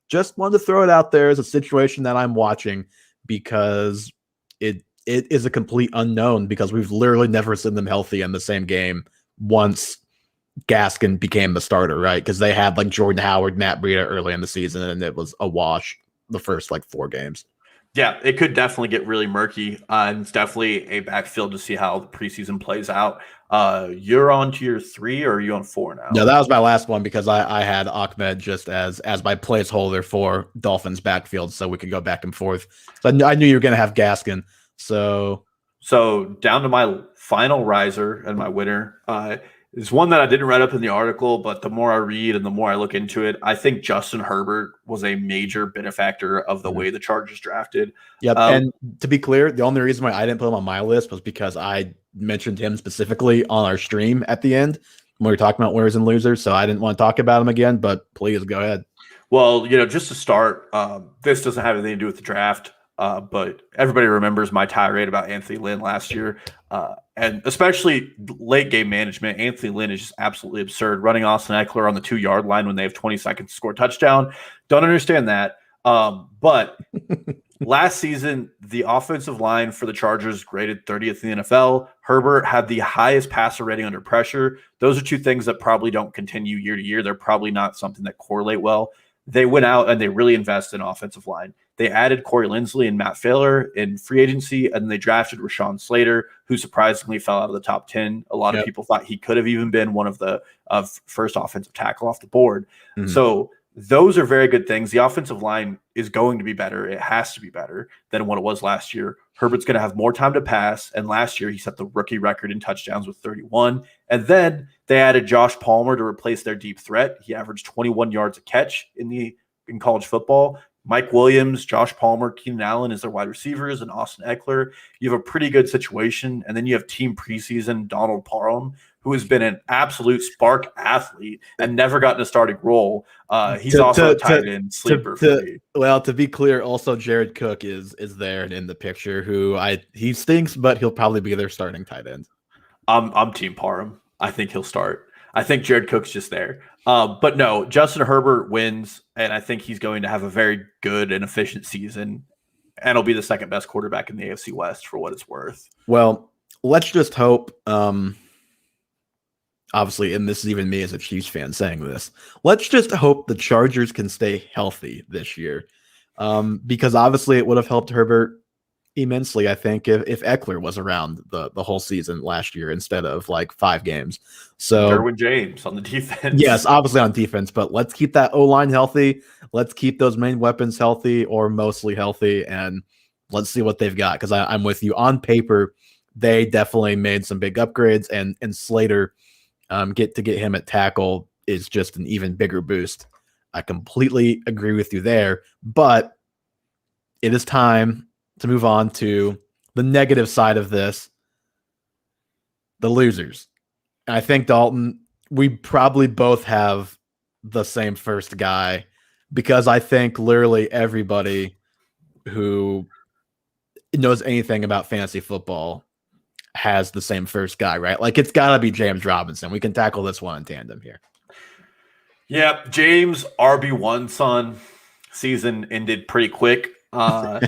just wanted to throw it out there as a situation that I'm watching, because it is a complete unknown, because we've literally never seen them healthy in the same game once Gaskin became the starter, right? Because they had like Jordan Howard, Matt Breida early in the season, and it was a wash the first like 4 games. Yeah, it could definitely get really murky. And it's definitely a backfield to see how the preseason plays out. You're on to your 3, or are you on 4 now? No, that was my last one, because I had Ahmed just as my placeholder for Dolphins backfield, so we could go back and forth. So I knew you were going to have Gaskin. So down to my final riser and my winner. Is one that I didn't write up in the article, but the more I read and the more I look into it, I think Justin Herbert was a major benefactor of the way the Chargers drafted. Yep. And to be clear, the only reason why I didn't put him on my list was because I mentioned him specifically on our stream at the end when we were talking about winners and losers. So I didn't want to talk about him again, but please go ahead. Well, just to start, this doesn't have anything to do with the draft. But everybody remembers my tirade about Anthony Lynn last year, and especially late game management. Anthony Lynn is just absolutely absurd, running Austin Eckler on the 2-yard line when they have 20 seconds to score a touchdown. Don't understand that. But last season, the offensive line for the Chargers graded 30th in the NFL. Herbert had the highest passer rating under pressure. Those are two things that probably don't continue year to year. They're probably not something that correlate well. They went out and they really invested in offensive line. They added Corey Linsley and Matt Failer in free agency, and they drafted Rashawn Slater, who surprisingly fell out of the top 10. A lot of people thought he could have even been one of the first offensive tackle off the board. Mm-hmm. So those are very good things. The offensive line is going to be better. It has to be better than what it was last year. Herbert's going to have more time to pass, and last year he set the rookie record in touchdowns with 31. And then they added Josh Palmer to replace their deep threat. He averaged 21 yards a catch in college football. Mike Williams, Josh Palmer, Keenan Allen is their wide receivers, and Austin Eckler. You have a pretty good situation. And then you have team preseason Donald Parham, who has been an absolute spark athlete and never gotten a starting role. He's also a tight end sleeper for me. Well, to be clear, also Jared Cook is there and in the picture, he stinks, but he'll probably be their starting tight end. I'm team Parham. I think he'll start. I think Jared Cook's just there. But no, Justin Herbert wins, and I think he's going to have a very good and efficient season, and he'll be the second best quarterback in the AFC West for what it's worth. Well, let's just hope, obviously, and this is even me as a Chiefs fan saying this, let's just hope the Chargers can stay healthy this year, because obviously it would have helped Herbert immensely, I think, if Eckler was around the whole season last year instead of like 5 games. So Derwin James on the defense. yes, obviously on defense, but let's keep that O-line healthy. Let's keep those main weapons healthy or mostly healthy, and let's see what they've got. Because I'm with you. On paper, they definitely made some big upgrades, and Slater get him at tackle is just an even bigger boost. I completely agree with you there, but it is time to move on to the negative side of this, the losers. And I think, Dalton, we probably both have the same first guy because I think literally everybody who knows anything about fantasy football has the same first guy, right? Like it's got to be James Robinson. We can tackle this one in tandem here. Yeah, James RB1 son season ended pretty quick. I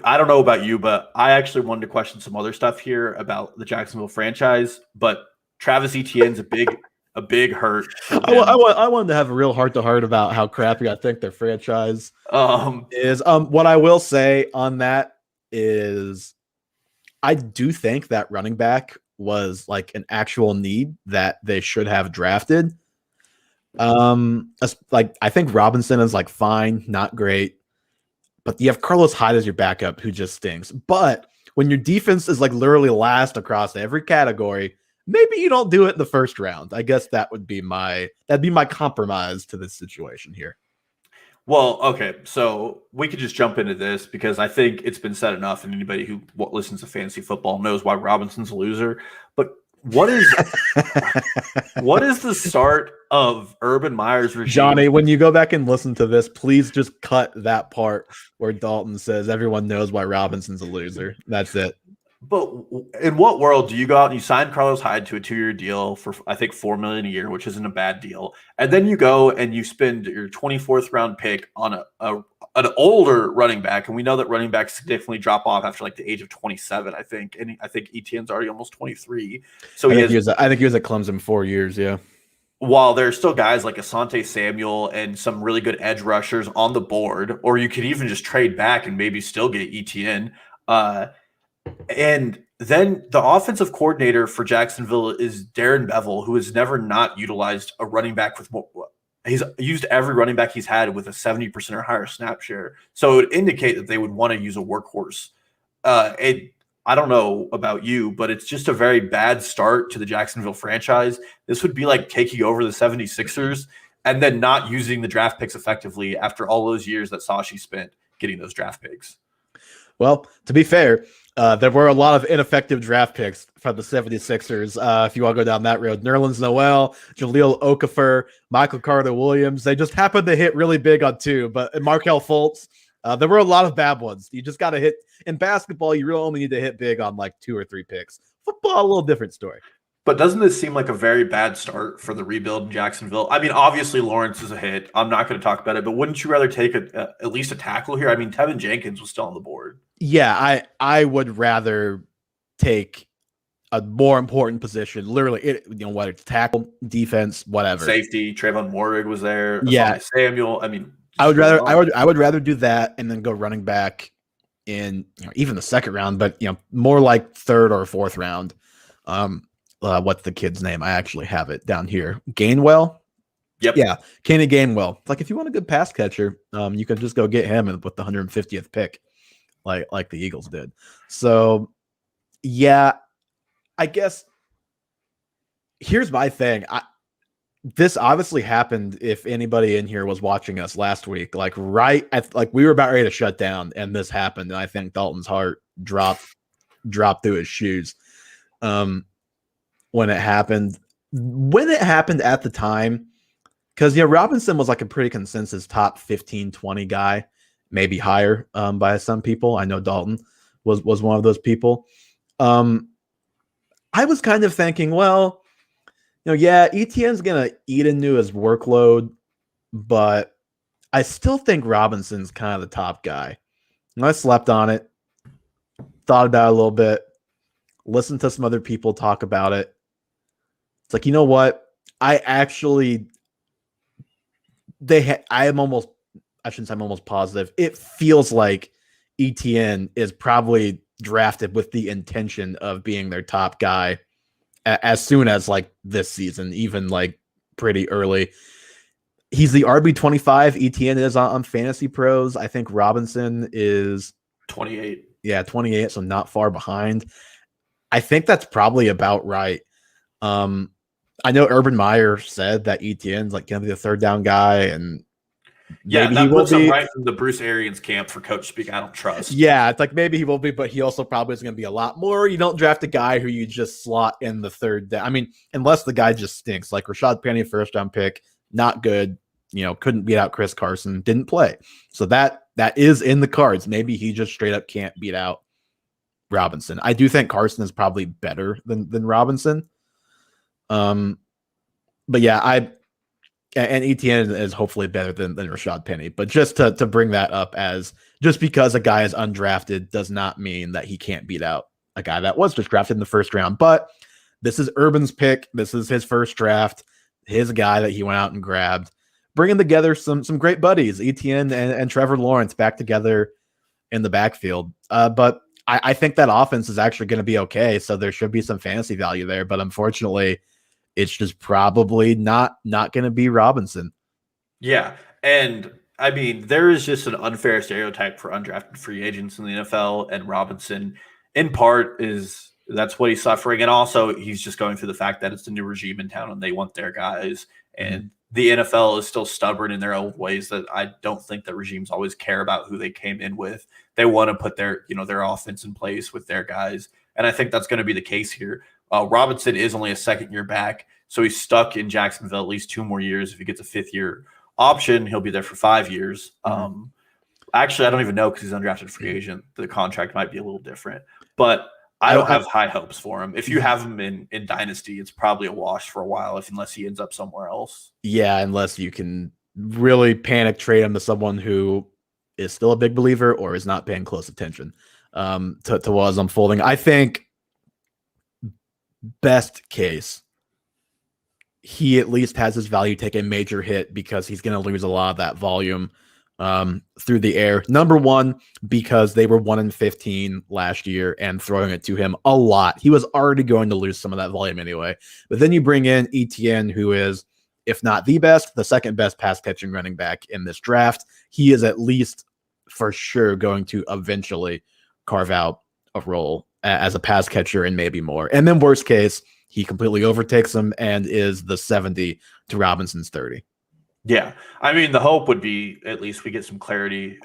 don't know about you, but I actually wanted to question some other stuff here about the Jacksonville franchise. But Travis Etienne's a big hurt. I wanted to have a real heart to heart about how crappy I think their franchise is. What I will say on that is I do think that running back was like an actual need that they should have drafted. Like I think Robinson is like fine, not great. But you have Carlos Hyde as your backup who just stinks. But when your defense is like literally last across every category, maybe you don't do it in the first round. I guess that'd be my compromise to this situation here. Well, okay, so we could just jump into this because I think it's been said enough, and anybody who listens to fantasy football knows why Robinson's a loser. But what is the start of Urban Meyer's regime? Johnny, when you go back and listen to this, please just cut that part where Dalton says everyone knows why Robinson's a loser. That's it. But in what world do you go out and you sign Carlos Hyde to a 2-year deal for I think $4 million a year, which isn't a bad deal, and then you go and you spend your 24th round pick on an older running back, and we know that running backs significantly drop off after like the age of 27, I think, and I think Etienne's already almost 23. So I think he was at Clemson 4 years, yeah. While there's still guys like Asante Samuel and some really good edge rushers on the board, or you could even just trade back and maybe still get Etienne. And then the offensive coordinator for Jacksonville is Darren Bevel, who has never not utilized a running back with more. He's used every running back he's had with a 70% or higher snap share. So it would indicate that they would want to use a workhorse. I don't know about you, but it's just a very bad start to the Jacksonville franchise. This would be like taking over the 76ers and then not using the draft picks effectively after all those years that Sashi spent getting those draft picks. Well, to be fair, there were a lot of ineffective draft picks from the 76ers. If you want to go down that road, Nerlens Noel, Jahlil Okafor, Michael Carter-Williams, they just happened to hit really big on 2. But Markelle Fultz, there were a lot of bad ones. You just got to hit in basketball. You really only need to hit big on like 2 or 3 picks. Football, a little different story. But doesn't this seem like a very bad start for the rebuild in Jacksonville? I mean, obviously Lawrence is a hit. I'm not going to talk about it, but wouldn't you rather take at least a tackle here? I mean, Tevin Jenkins was still on the board. Yeah, I would rather take a more important position. Literally, whether it's tackle, defense, whatever. Safety, Trayvon Moehrig was there. Yeah, Samuel. I mean, I would rather do that and then go running back in even the second round, but more like 3rd or 4th round. What's the kid's name? I actually have it down here. Gainwell. Yep. Yeah, Kenny Gainwell. Like if you want a good pass catcher, you can just go get him with the 150th pick, like the Eagles did. So, yeah, I guess here's my thing. This obviously happened if anybody in here was watching us last week. Like we were about ready to shut down, and this happened, and I think Dalton's heart dropped through his shoes. When it happened at the time, because Robinson was like a pretty consensus top 15, 20 guy, maybe higher by some people. I know Dalton was one of those people. I was kind of thinking, well, Etienne's gonna eat into his workload, but I still think Robinson's kind of the top guy. And I slept on it, thought about it a little bit, listened to some other people talk about it. It's like, you know what? I shouldn't say I'm almost positive. It feels like ETN is probably drafted with the intention of being their top guy as soon as like this season, even like pretty early. He's the RB25. ETN is on Fantasy Pros. I think Robinson is 28. Yeah, 28, so not far behind. I think that's probably about right. I know Urban Meyer said that ETN's like going to be the third down guy, and yeah, maybe that he will puts him be. right in the Bruce Arians camp for coach speak. I don't trust. Yeah, it's like maybe he will be, but he also probably is going to be a lot more. You don't draft a guy who you just slot in the third down. I mean, unless the guy just stinks, like Rashad Penny, first round pick, not good. Couldn't beat out Chris Carson, didn't play. So that is in the cards. Maybe he just straight up can't beat out Robinson. I do think Carson is probably better than Robinson. But yeah, and ETN is hopefully better than Rashad Penny. But just to bring that up, as just because a guy is undrafted does not mean that he can't beat out a guy that was just drafted in the first round. But this is Urban's pick. This is his first draft. His guy that he went out and grabbed, bringing together some great buddies, ETN and Trevor Lawrence back together in the backfield. But I think that offense is actually going to be okay. So there should be some fantasy value there. But unfortunately, it's just probably not going to be Robinson. Yeah. And I mean, there is just an unfair stereotype for undrafted free agents in the NFL. And Robinson, in part, that's what he's suffering. And also, he's just going through the fact that it's a new regime in town and they want their guys. And the NFL is still stubborn in their old ways that I don't think that regimes always care about who they came in with. They want to put their offense in place with their guys. And I think that's going to be the case here. Robinson is only a second year back, so he's stuck in Jacksonville at least 2 more years. If he gets a 5th year option, he'll be there for 5 years. Actually, I don't even know because he's undrafted free agent. The contract might be a little different, but I don't have high hopes for him. If you have him in Dynasty, it's probably a wash for a while unless he ends up somewhere else. Yeah, unless you can really panic trade him to someone who is still a big believer or is not paying close attention to what is unfolding. I think best case, he at least has his value take a major hit because he's going to lose a lot of that volume through the air. Number one, because they were 1-15 last year and throwing it to him a lot. He was already going to lose some of that volume anyway. But then you bring in ETN, who is, if not the best, the second best pass catching running back in this draft. He is at least for sure going to eventually carve out a role as a pass catcher and maybe more. And then worst case, he completely overtakes him and is the 70 to Robinson's 30. Yeah. I mean, the hope would be at least we get some clarity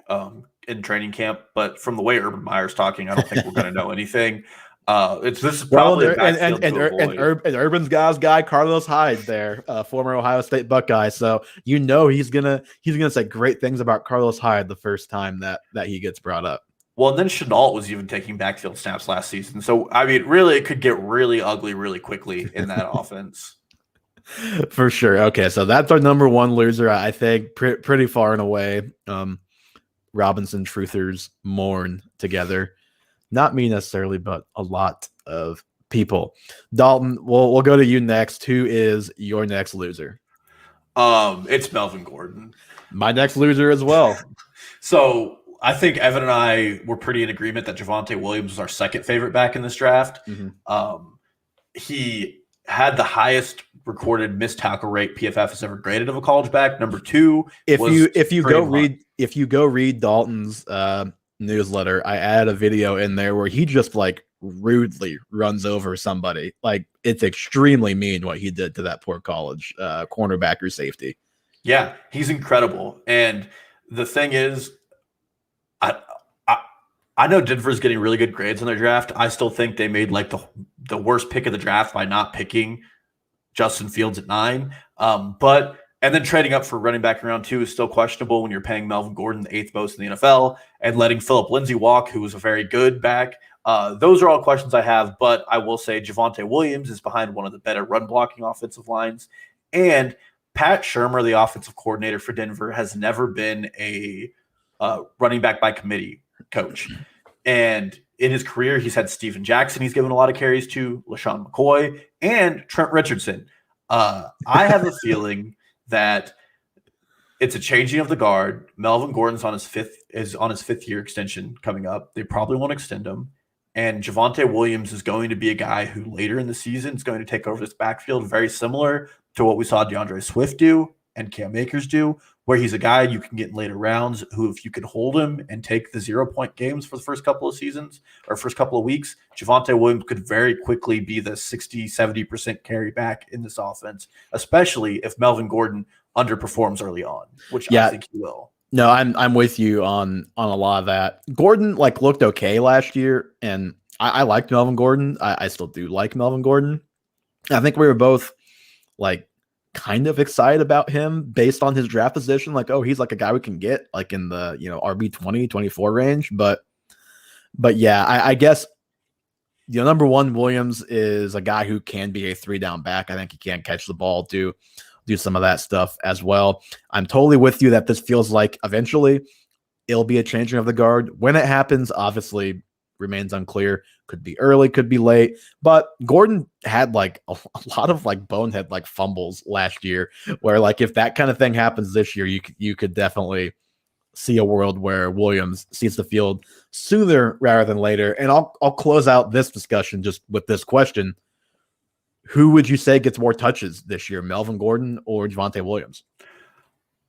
in training camp. But from the way Urban Meyer's talking, I don't think we're going to know anything. This is probably and Urban's guy Carlos Hyde there, former Ohio State Buckeye. So he's gonna say great things about Carlos Hyde the first time that he gets brought up. Well, and then Chenault was even taking backfield snaps last season. So I mean, really, it could get really ugly really quickly in that offense. For sure. Okay, so that's our number one loser. I think pretty far and away. Robinson truthers mourn together. Not me necessarily, but a lot of people. Dalton, we'll go to you next. Who is your next loser? It's Melvin Gordon. My next loser as well. So I think Evan and I were pretty in agreement that Javonte Williams was our second favorite back in this draft. He had the highest recorded missed tackle rate PFF has ever graded of a college back. Number 2, if you go read Dalton's newsletter, I add a video in there where he just like rudely runs over somebody. Like, it's extremely mean what he did to that poor college cornerback or safety. Yeah, he's incredible. And the thing is, I know Denver's getting really good grades on their draft. I still think they made like the worst pick of the draft by not picking Justin Fields at 9. And then trading up for running back in round 2 is still questionable when you're paying Melvin Gordon the 8th most in the NFL and letting Phillip Lindsay walk, who was a very good back. Those are all questions I have, but I will say Javonte Williams is behind one of the better run blocking offensive lines. And Pat Shurmur, the offensive coordinator for Denver, has never been a running back by committee coach. And in his career, he's had Steven Jackson he's given a lot of carries to, LaShawn McCoy, and Trent Richardson. I have a feeling that It's a changing of the guard. Melvin Gordon's on his fifth year extension coming up. They probably won't extend him. And Javonte Williams is going to be a guy who later in the season is going to take over this backfield, very similar to what we saw DeAndre Swift do and Cam Akers do, where he's a guy you can get in later rounds who, if you can hold him and take the 0-point games for the first couple of seasons or first couple of weeks, Javonte Williams could very quickly be the 60-70% carry back in this offense, especially if Melvin Gordon underperforms early on, which I think he will. No, I'm with you on a lot of that. Gordon looked okay last year, and I liked Melvin Gordon. I still do like Melvin Gordon. I think we were both kind of excited about him based on his draft position. He's a guy we can get in the RB 20, 24 range. But yeah, I guess number one, Williams is a guy who can be a 3-down back. I think he can catch the ball, do some of that stuff as well. I'm totally with you that this feels like eventually it'll be a changing of the guard. When it happens, obviously remains unclear. Could be early, could be late. But Gordon had a lot of bonehead fumbles last year, where if that kind of thing happens this year, you could definitely see a world where Williams sees the field sooner rather than later. And I'll close out this discussion just with this question. Who would you say gets more touches this year, Melvin Gordon or Javonte Williams?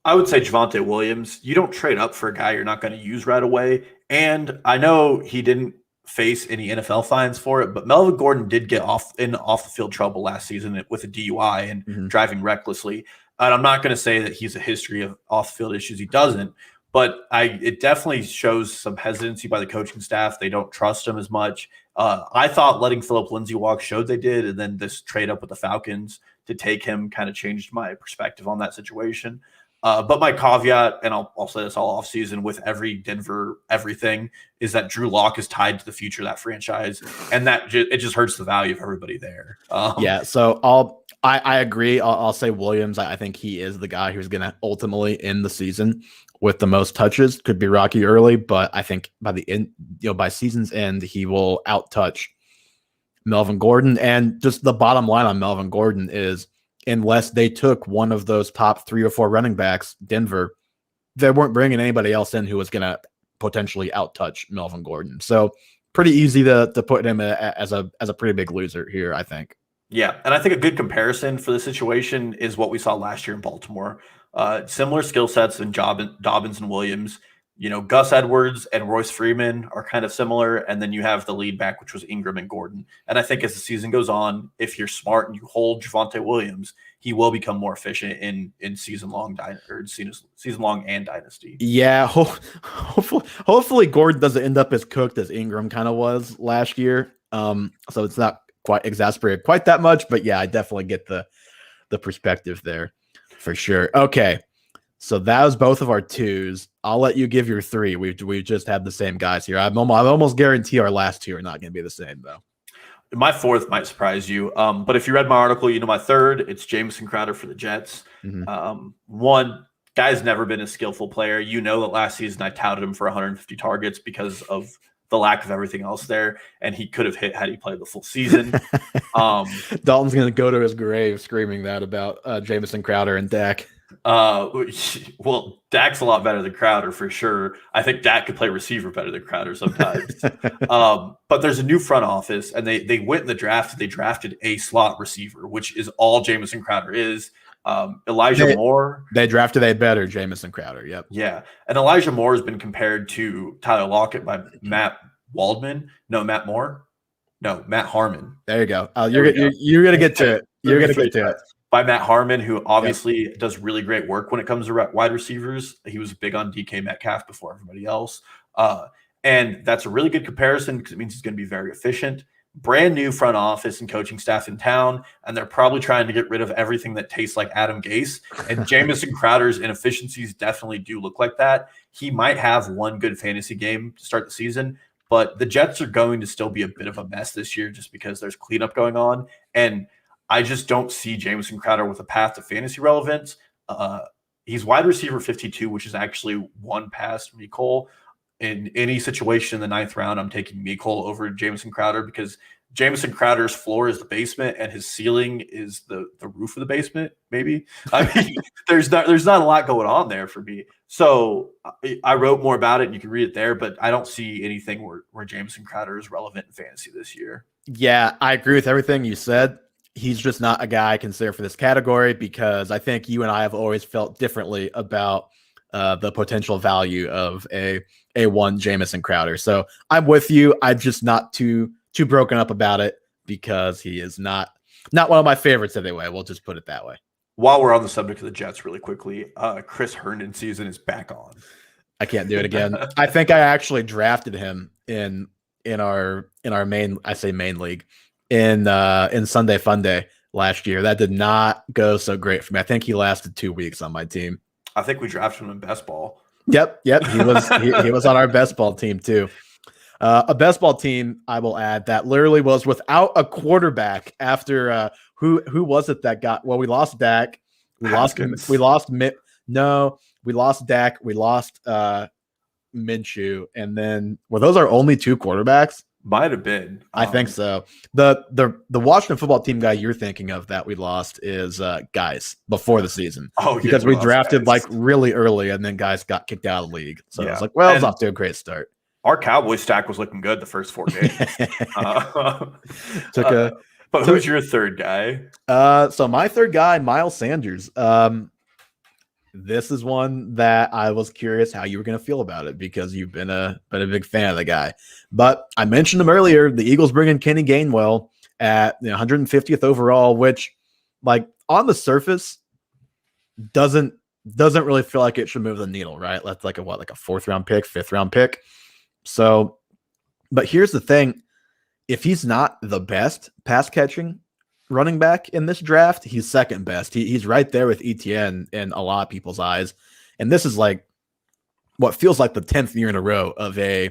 I would say Javonte Williams. You don't trade up for a guy you're not going to use right away. And I know he didn't face any NFL fines for it, but Melvin Gordon did get off the field trouble last season with a DUI and driving recklessly. And I'm not going to say that he's a history of off the field issues. He doesn't. But it definitely shows some hesitancy by the coaching staff. They don't trust him as much. I thought letting Phillip Lindsay walk showed they did, and then this trade up with the Falcons to take him kind of changed my perspective on that situation. But my caveat, and I'll say this all offseason with every Denver everything, is that Drew Lock is tied to the future of that franchise, and that it just hurts the value of everybody there. So I agree. I'll say Williams. I think he is the guy who's going to ultimately end the season with the most touches. Could be rocky early, but I think by the end, by season's end, he will outtouch Melvin Gordon. And just the bottom line on Melvin Gordon is, unless they took one of those top 3 or 4 running backs, Denver, they weren't bringing anybody else in who was going to potentially outtouch Melvin Gordon. So pretty easy to put him as a pretty big loser here, I think. Yeah, and I think a good comparison for the situation is what we saw last year in Baltimore. Similar skill sets in Dobbins and Williams. Gus Edwards and Royce Freeman are kind of similar, and then you have the lead back, which was Ingram and Gordon. And I think as the season goes on, if you're smart and you hold Javonte Williams, he will become more efficient in season-long and dynasty. Yeah, hopefully Gordon doesn't end up as cooked as Ingram kind of was last year. So it's not quite exasperated quite that much, but yeah, I definitely get the perspective there for sure. Okay. So that was both of our 2s. I'll let you give your 3. We've just had the same guys here. I almost guarantee our last 2 are not going to be the same, though. My 4th might surprise you. But if you read my article, my 3rd, it's Jamison Crowder for the Jets. One, guy's never been a skillful player. That last season I touted him for 150 targets because of the lack of everything else there, and he could have hit had he played the full season. Dalton's going to go to his grave screaming that about Jamison Crowder and Dak. Well, Dak's a lot better than Crowder for sure. I think Dak could play receiver better than Crowder sometimes. But there's a new front office, and they went in the draft. They drafted a slot receiver, which is all Jamison Crowder is. Elijah Moore. They drafted a better Jamison Crowder. Yep. Yeah, and Elijah Moore has been compared to Tyler Lockett by Matt Waldman. No, Matt Moore. No, Matt Harmon. There you go. You're gonna get to it. You're gonna get to it. By Matt Harmon, who obviously does really great work when it comes to wide receivers. He was big on DK Metcalf before everybody else. And that's a really good comparison because it means he's going to be very efficient. Brand new front office and coaching staff in town, and they're probably trying to get rid of everything that tastes like Adam Gase. And Jamison Crowder's inefficiencies definitely do look like that. He might have one good fantasy game to start the season, but the Jets are going to still be a bit of a mess this year just because there's cleanup going on. And I just don't see Jamison Crowder with a path to fantasy relevance. He's wide receiver 52, which is actually one past Mecole. In any situation in the 9th round, I'm taking Mecole over Jamison Crowder because Jamison Crowder's floor is the basement and his ceiling is the roof of the basement, maybe. I mean, there's not a lot going on there for me. So I wrote more about it and you can read it there, but I don't see anything where Jamison Crowder is relevant in fantasy this year. Yeah, I agree with everything you said. He's just not a guy I consider for this category because I think you and I have always felt differently about the potential value of a one Jamison Crowder. So I'm with you. I'm just not too broken up about it because he is not one of my favorites anyway. We'll just put it that way. While we're on the subject of the Jets really quickly, Chris Herndon season is back on. I can't do it again. I think I actually drafted him in our main league in Sunday Fun Day last year. That did not go so great for me. I think he lasted 2 weeks on my team. I think we drafted him in best ball. Yep. He was he was on our best ball team too. A best ball team, I will add, that literally was without a quarterback after who was it that got we lost Dak. We lost Dak. We lost Minshew. And then were those our only two quarterbacks? Might have been. I think so. The Washington football team guy you're thinking of that we lost is Guys before the season. Oh, because we drafted like really early and then Guys got kicked out of the league. So I was like, well, it's off to a great start. Our Cowboy stack was looking good the first 4 games. But who's your third guy? So my third guy, Miles Sanders. This is one that I was curious how you were going to feel about it because you've been a big fan of the guy. But I mentioned him earlier. The Eagles bring in Kenny Gainwell at 150th overall, which, like, on the surface, doesn't really feel like it should move the needle, right? That's like a 4th round pick, 5th round pick. So, but here's the thing: if he's not the best pass catching running back in this draft, he's second best. He's right there with ETN in a lot of people's eyes. And this is like what feels like the 10th year in a row of a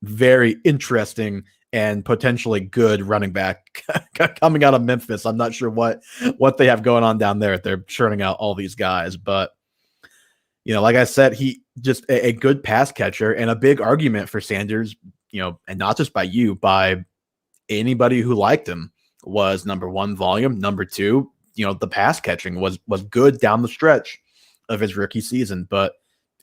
very interesting and potentially good running back coming out of Memphis. I'm not sure what they have going on down there. They're churning out all these guys, but like I said, he just a good pass catcher and a big argument for Sanders, and not just by you, by anybody who liked him, was number one, volume. Number two, the pass catching was good down the stretch of his rookie season, but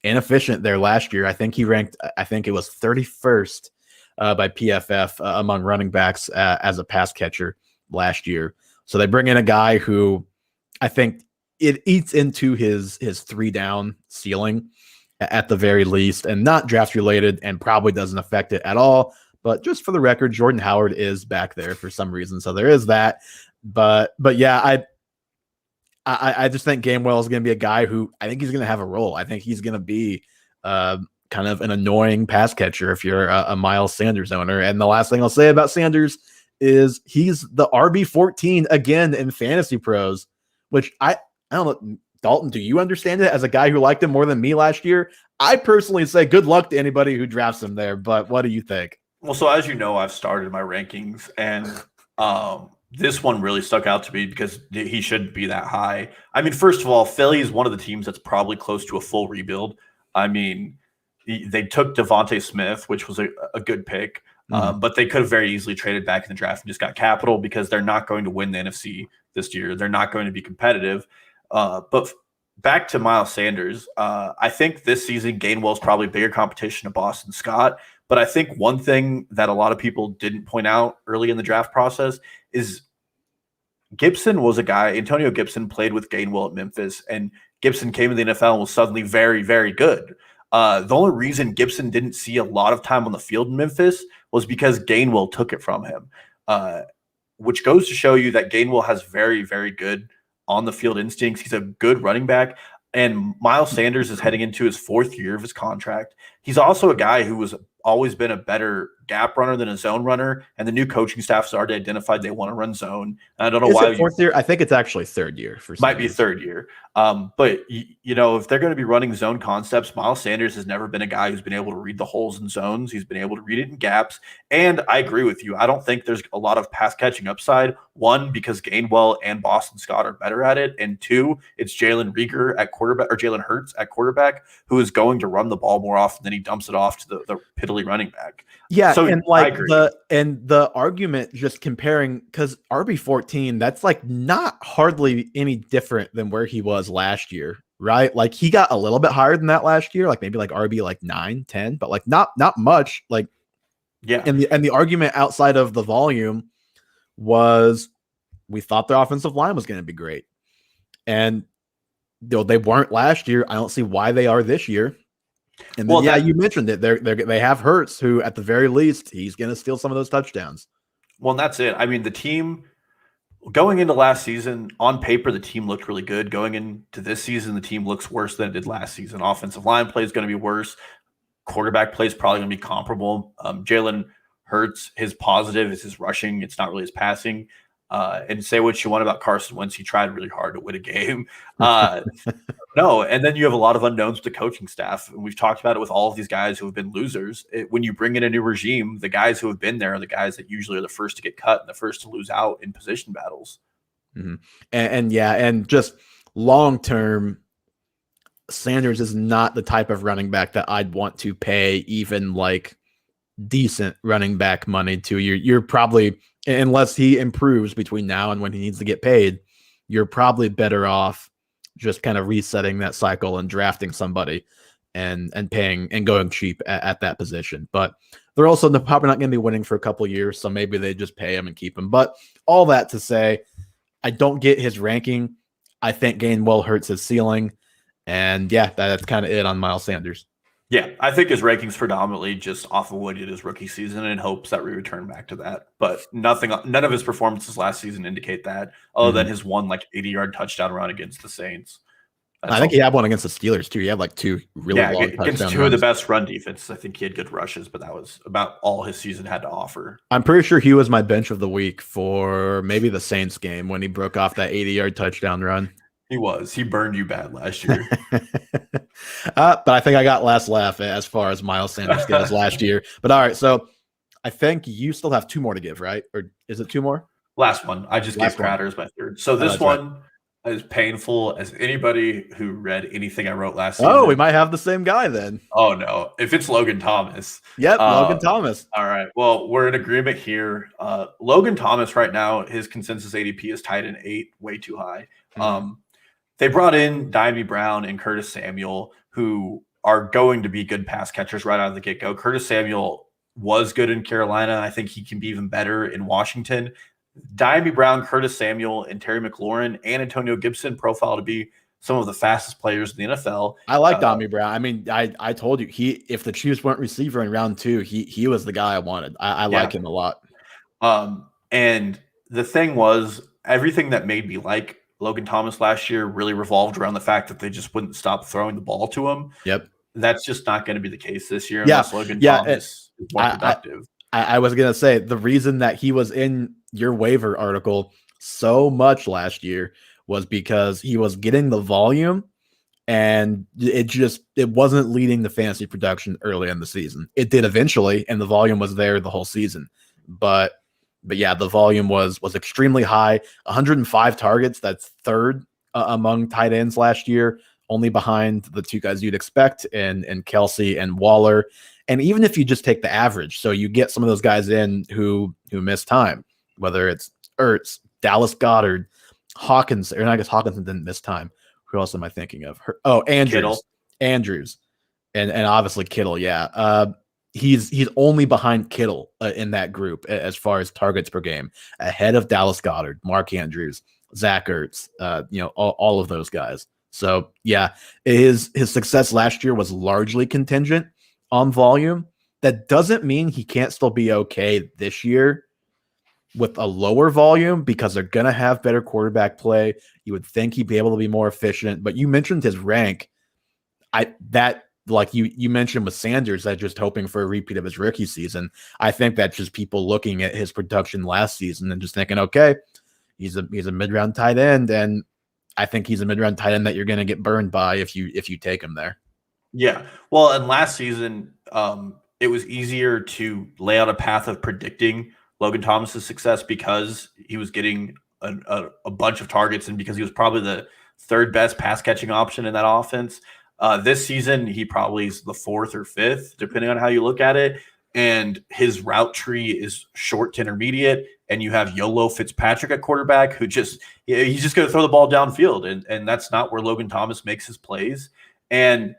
inefficient there last year. I think he ranked, it was 31st by PFF among running backs as a pass catcher last year. So they bring in a guy who I think it eats into his 3-down ceiling at the very least, and not draft related and probably doesn't affect it at all. But just for the record, Jordan Howard is back there for some reason. So there is that. But yeah, I just think Gainwell is going to be a guy who I think he's going to have a role. I think he's going to be kind of an annoying pass catcher if you're a Miles Sanders owner. And the last thing I'll say about Sanders is he's the RB14 again in Fantasy Pros, which I don't know. Dalton, do you understand it as a guy who liked him more than me last year? I personally say good luck to anybody who drafts him there, but what do you think? Well, so as you know, I've started my rankings, and this one really stuck out to me because he shouldn't be that high. I mean, first of all, Philly is one of the teams that's probably close to a full rebuild. I mean, they took Devontae Smith, which was a good pick, but they could have very easily traded back in the draft and just got capital because they're not going to win the NFC this year. They're not going to be competitive. But back to Miles Sanders, I think this season Gainwell's probably bigger competition to Boston Scott. But I think one thing that a lot of people didn't point out early in the draft process is Gibson was a guy, Antonio Gibson played with Gainwell at Memphis, and Gibson came to the NFL and was suddenly very, very good. The only reason Gibson didn't see a lot of time on the field in Memphis was because Gainwell took it from him, which goes to show you that Gainwell has very, very good on the field instincts. He's a good running back. And Miles Sanders is heading into his 4th year of his contract. He's also a guy who was always been a better gap runner than a zone runner. And the new coaching staff has already identified they want to run zone. And I don't know why. 4th year? I think it's actually 3rd year. Might be 3rd year. But, if they're going to be running zone concepts, Miles Sanders has never been a guy who's been able to read the holes in zones. He's been able to read it in gaps. And I agree with you. I don't think there's a lot of pass catching upside. One, because Gainwell and Boston Scott are better at it. And two, it's Jalen Reagor at quarterback, or Jalen Hurts at quarterback, who is going to run the ball more often than he dumps it off to the piddly running back. Yeah. So So and I like agree. the argument just comparing, because RB14, that's like not hardly any different than where he was last year, right? Like he got a little bit higher than that last year, like maybe like RB like 9, 10, but like not much. Like Yeah. and the argument outside of the volume was we thought their offensive line was going to be great. And they weren't last year. I don't see why they are this year. And then, you mentioned it. They have Hurts, who at the very least he's going to steal some of those touchdowns. Well, and that's it. I mean, the team going into last season, on paper, the team looked really good. Going into this season, the team looks worse than it did last season. Offensive line play is going to be worse. Quarterback play is probably going to be comparable. Jalen Hurts, his positive is his rushing. It's not really his passing. And say what you want about Carson Wentz, he tried really hard to win a game. No, and then you have a lot of unknowns with the coaching staff. And we've talked about it with all of these guys who have been losers. When you bring in a new regime, the guys who have been there are the guys that usually are the first to get cut and the first to lose out in position battles. Mm-hmm. And just long term, Sanders is not the type of running back that I'd want to pay even like decent running back money to. You're probably, unless he improves between now and when he needs to get paid, you're probably better off just kind of resetting that cycle and drafting somebody and paying and going cheap at that position. But they're also probably not going to be winning for a couple of years, so maybe they just pay him and keep him. But all that to say, I don't get his ranking. I think Gainwell hurts his ceiling. And that's kind of it on Miles Sanders. Yeah, I think his ranking's predominantly just off of what he did his rookie season in hopes that we return back to that. But none of his performances last season indicate that, other than his one like 80-yard touchdown run against the Saints. I think he had one against the Steelers too. He had like two really long against two of the best run defenses. I think he had good rushes, but that was about all his season had to offer. I'm pretty sure he was my bench of the week for maybe the Saints game when he broke off that 80-yard touchdown run. He was. He burned you bad last year. But I think I got last laugh as far as Miles Sanders goes last year. But all right, so I think you still have two more to give, right? Or is it two more? Last one. I just gave Crowder as my third. So this one as painful as anybody who read anything I wrote last season. Oh, we might have the same guy then. Oh, no. If it's Logan Thomas. Yep, Logan Thomas. All right. Well, we're in agreement here. Logan Thomas right now, his consensus ADP is tied in 8, way too high. They brought in Dyami Brown and Curtis Samuel, who are going to be good pass catchers right out of the get-go. Curtis Samuel was good in Carolina. I think he can be even better in Washington. Dyami Brown, Curtis Samuel, and Terry McLaurin and Antonio Gibson profile to be some of the fastest players in the NFL. I like Dyami Brown. I mean, I told you, if the Chiefs weren't receiver in round 2, he was the guy I wanted. I like him a lot. And the thing was, everything that made me like Logan Thomas last year really revolved around the fact that they just wouldn't stop throwing the ball to him. Yep. That's just not going to be the case this year unless Logan Thomas is more productive. I was going to say, the reason that he was in your waiver article so much last year was because he was getting the volume and it wasn't leading the fantasy production early in the season. It did eventually, and the volume was there the whole season. But yeah, the volume was extremely high. 105 targets. That's third among tight ends last year, only behind the two guys you'd expect, and Kelsey and Waller. And even if you just take the average, so you get some of those guys in who miss time, whether it's Ertz, Dallas Goedert, Hawkins, or I guess Hawkinson didn't miss time. Who else am I thinking of? Andrews, and obviously Kittle. Yeah. He's only behind Kittle in that group as far as targets per game, ahead of Dallas Goedert, Mark Andrews, Zach Ertz, all of those guys. So yeah, his success last year was largely contingent on volume. That doesn't mean he can't still be okay this year with a lower volume, because they're going to have better quarterback play. You would think he'd be able to be more efficient, but you mentioned his rank. Like you mentioned with Sanders, that just hoping for a repeat of his rookie season. I think that's just people looking at his production last season and just thinking, okay, he's a mid-round tight end, and I think he's a mid-round tight end that you're going to get burned by if you take him there. Yeah. Well, and last season, it was easier to lay out a path of predicting Logan Thomas's success because he was getting a bunch of targets and because he was probably the third best pass catching option in that offense. This season, he probably is the 4th or 5th, depending on how you look at it. and his route tree is short to intermediate, and you have YOLO Fitzpatrick at quarterback who he's just going to throw the ball downfield, and that's not where Logan Thomas makes his plays. And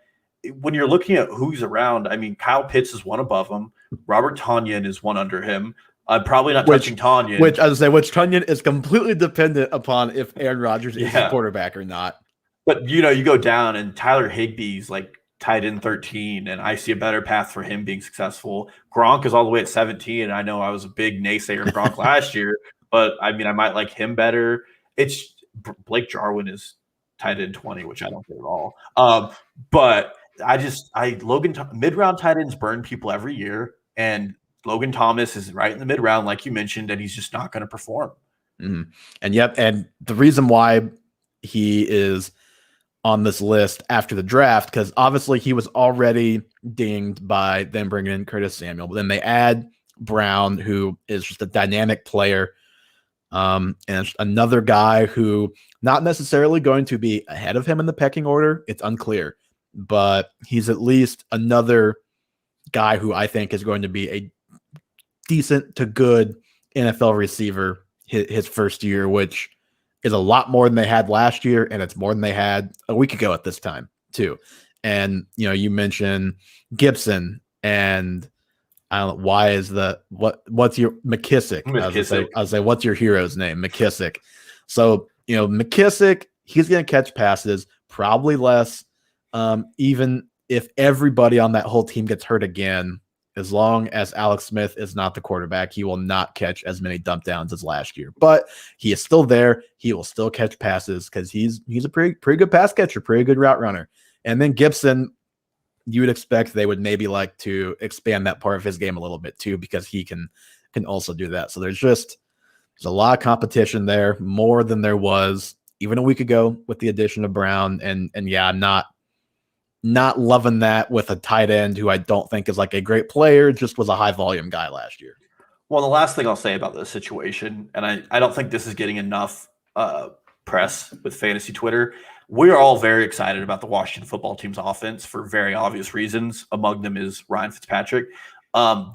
when you're looking at who's around, I mean, Kyle Pitts is one above him. Robert Tonyan is one under him. I'm probably not touching Tonyan. Which Tonyan is completely dependent upon if Aaron Rodgers is the quarterback or not. But, you go down and Tyler Higbee's like tight end 13, and I see a better path for him being successful. Gronk is all the way at 17, and I know I was a big naysayer of Gronk last year, but I mean, I might like him better. It's Blake Jarwin is tight end 20, which I don't get at all. But mid-round tight ends burn people every year, and Logan Thomas is right in the mid-round, like you mentioned, and he's just not going to perform. Mm-hmm. And the reason why he is on this list after the draft, because obviously he was already dinged by them bringing in Curtis Samuel, but then they add Brown, who is just a dynamic player, and another guy who not necessarily going to be ahead of him in the pecking order. It's unclear, but he's at least another guy who I think is going to be a decent to good NFL receiver his first year, which is a lot more than they had last year, and it's more than they had a week ago at this time too. And you mentioned Gibson, and I don't know why is what's your McKissick? I'll say what's your hero's name? McKissick. So McKissick, he's going to catch passes, probably less. Even if everybody on that whole team gets hurt again, as long as Alex Smith is not the quarterback, he will not catch as many dump downs as last year. But he is still there. He will still catch passes because he's a pretty good pass catcher, pretty good route runner. And then Gibson, you would expect they would maybe like to expand that part of his game a little bit too, because he can also do that. So there's a lot of competition there, more than there was even a week ago with the addition of Brown. And yeah, I'm not loving that with a tight end who I don't think is like a great player, just was a high volume guy last year. Well, the last thing I'll say about this situation, and I don't think this is getting enough press with fantasy Twitter. We're all very excited about the Washington football team's offense for very obvious reasons. Among them is Ryan Fitzpatrick.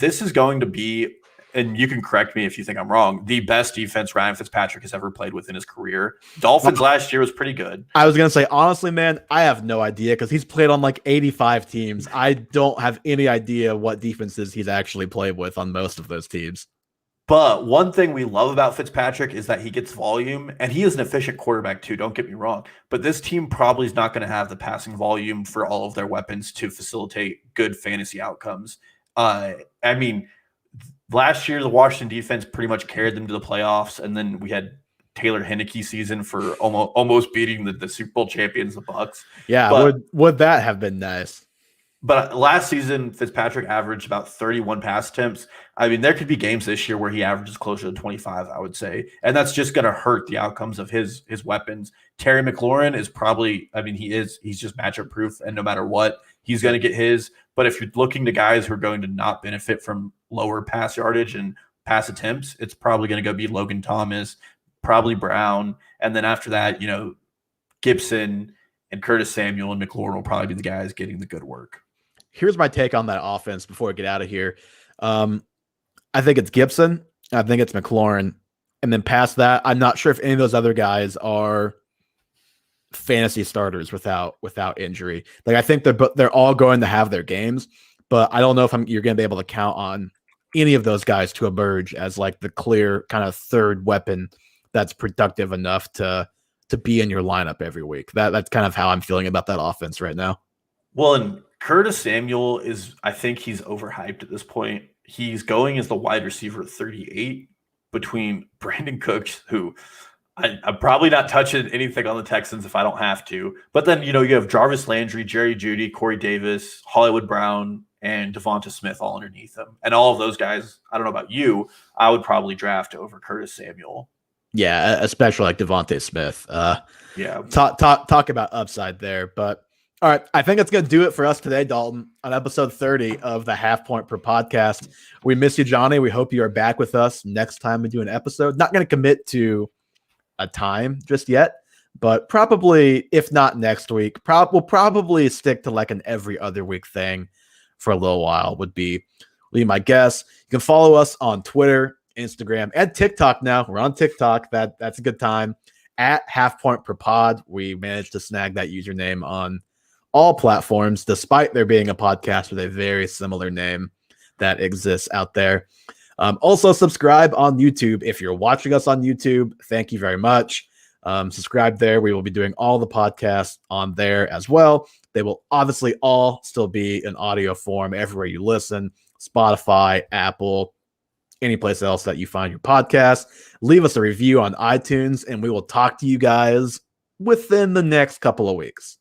This is going to be, and you can correct me if you think I'm wrong, the best defense Ryan Fitzpatrick has ever played with in his career. Dolphins last year was pretty good. I was going to say, honestly, man, I have no idea because he's played on like 85 teams. I don't have any idea what defenses he's actually played with on most of those teams. But one thing we love about Fitzpatrick is that he gets volume, and he is an efficient quarterback too, don't get me wrong. But this team probably is not going to have the passing volume for all of their weapons to facilitate good fantasy outcomes. I mean, last year, the Washington defense pretty much carried them to the playoffs, and then we had Taylor Heineke season for almost beating the Super Bowl champions, the Bucs. Yeah, but would that have been nice? But last season, Fitzpatrick averaged about 31 pass attempts. I mean, there could be games this year where he averages closer to 25, I would say. And that's just going to hurt the outcomes of his weapons. Terry McLaurin is probably, I mean, he's just matchup proof. And no matter what, he's going to get his. But if you're looking to guys who are going to not benefit from lower pass yardage and pass attempts, it's probably going to go be Logan Thomas, probably Brown. And then after that, Gibson and Curtis Samuel and McLaurin will probably be the guys getting the good work. Here's my take on that offense before we get out of here. I think it's Gibson. I think it's McLaurin. And then past that, I'm not sure if any of those other guys are fantasy starters without injury. Like, I think they're all going to have their games, but I don't know if you're going to be able to count on any of those guys to emerge as like the clear kind of third weapon that's productive enough to be in your lineup every week. That's kind of how I'm feeling about that offense right now. Well, and Curtis Samuel I think he's overhyped at this point. He's going as the wide receiver 38 between Brandon Cooks, who I'm probably not touching anything on the Texans if I don't have to. But then, you have Jarvis Landry, Jerry Jeudy, Corey Davis, Hollywood Brown, and Devonta Smith all underneath them. And all of those guys, I don't know about you, I would probably draft over Curtis Samuel. Yeah, especially like Devonta Smith. Yeah. Talk about upside there. But all right, I think that's going to do it for us today, Dalton, on episode 30 of the Half Point Per Podcast. We miss you, Johnny. We hope you are back with us next time we do an episode. Not going to commit to a time just yet, but probably, if not next week, we'll probably stick to like an every other week thing for a little while would be Leave my guess. You can follow us on Twitter, Instagram, and TikTok now. We're on TikTok. That's a good time. At Half Point Per Pod. We managed to snag that username on all platforms, despite there being a podcast with a very similar name that exists out there. Also, subscribe on YouTube. If you're watching us on YouTube, thank you very much. Subscribe there. We will be doing all the podcasts on there as well. They will obviously all still be in audio form everywhere you listen. Spotify, Apple, any place else that you find your podcast. Leave us a review on iTunes, and we will talk to you guys within the next couple of weeks.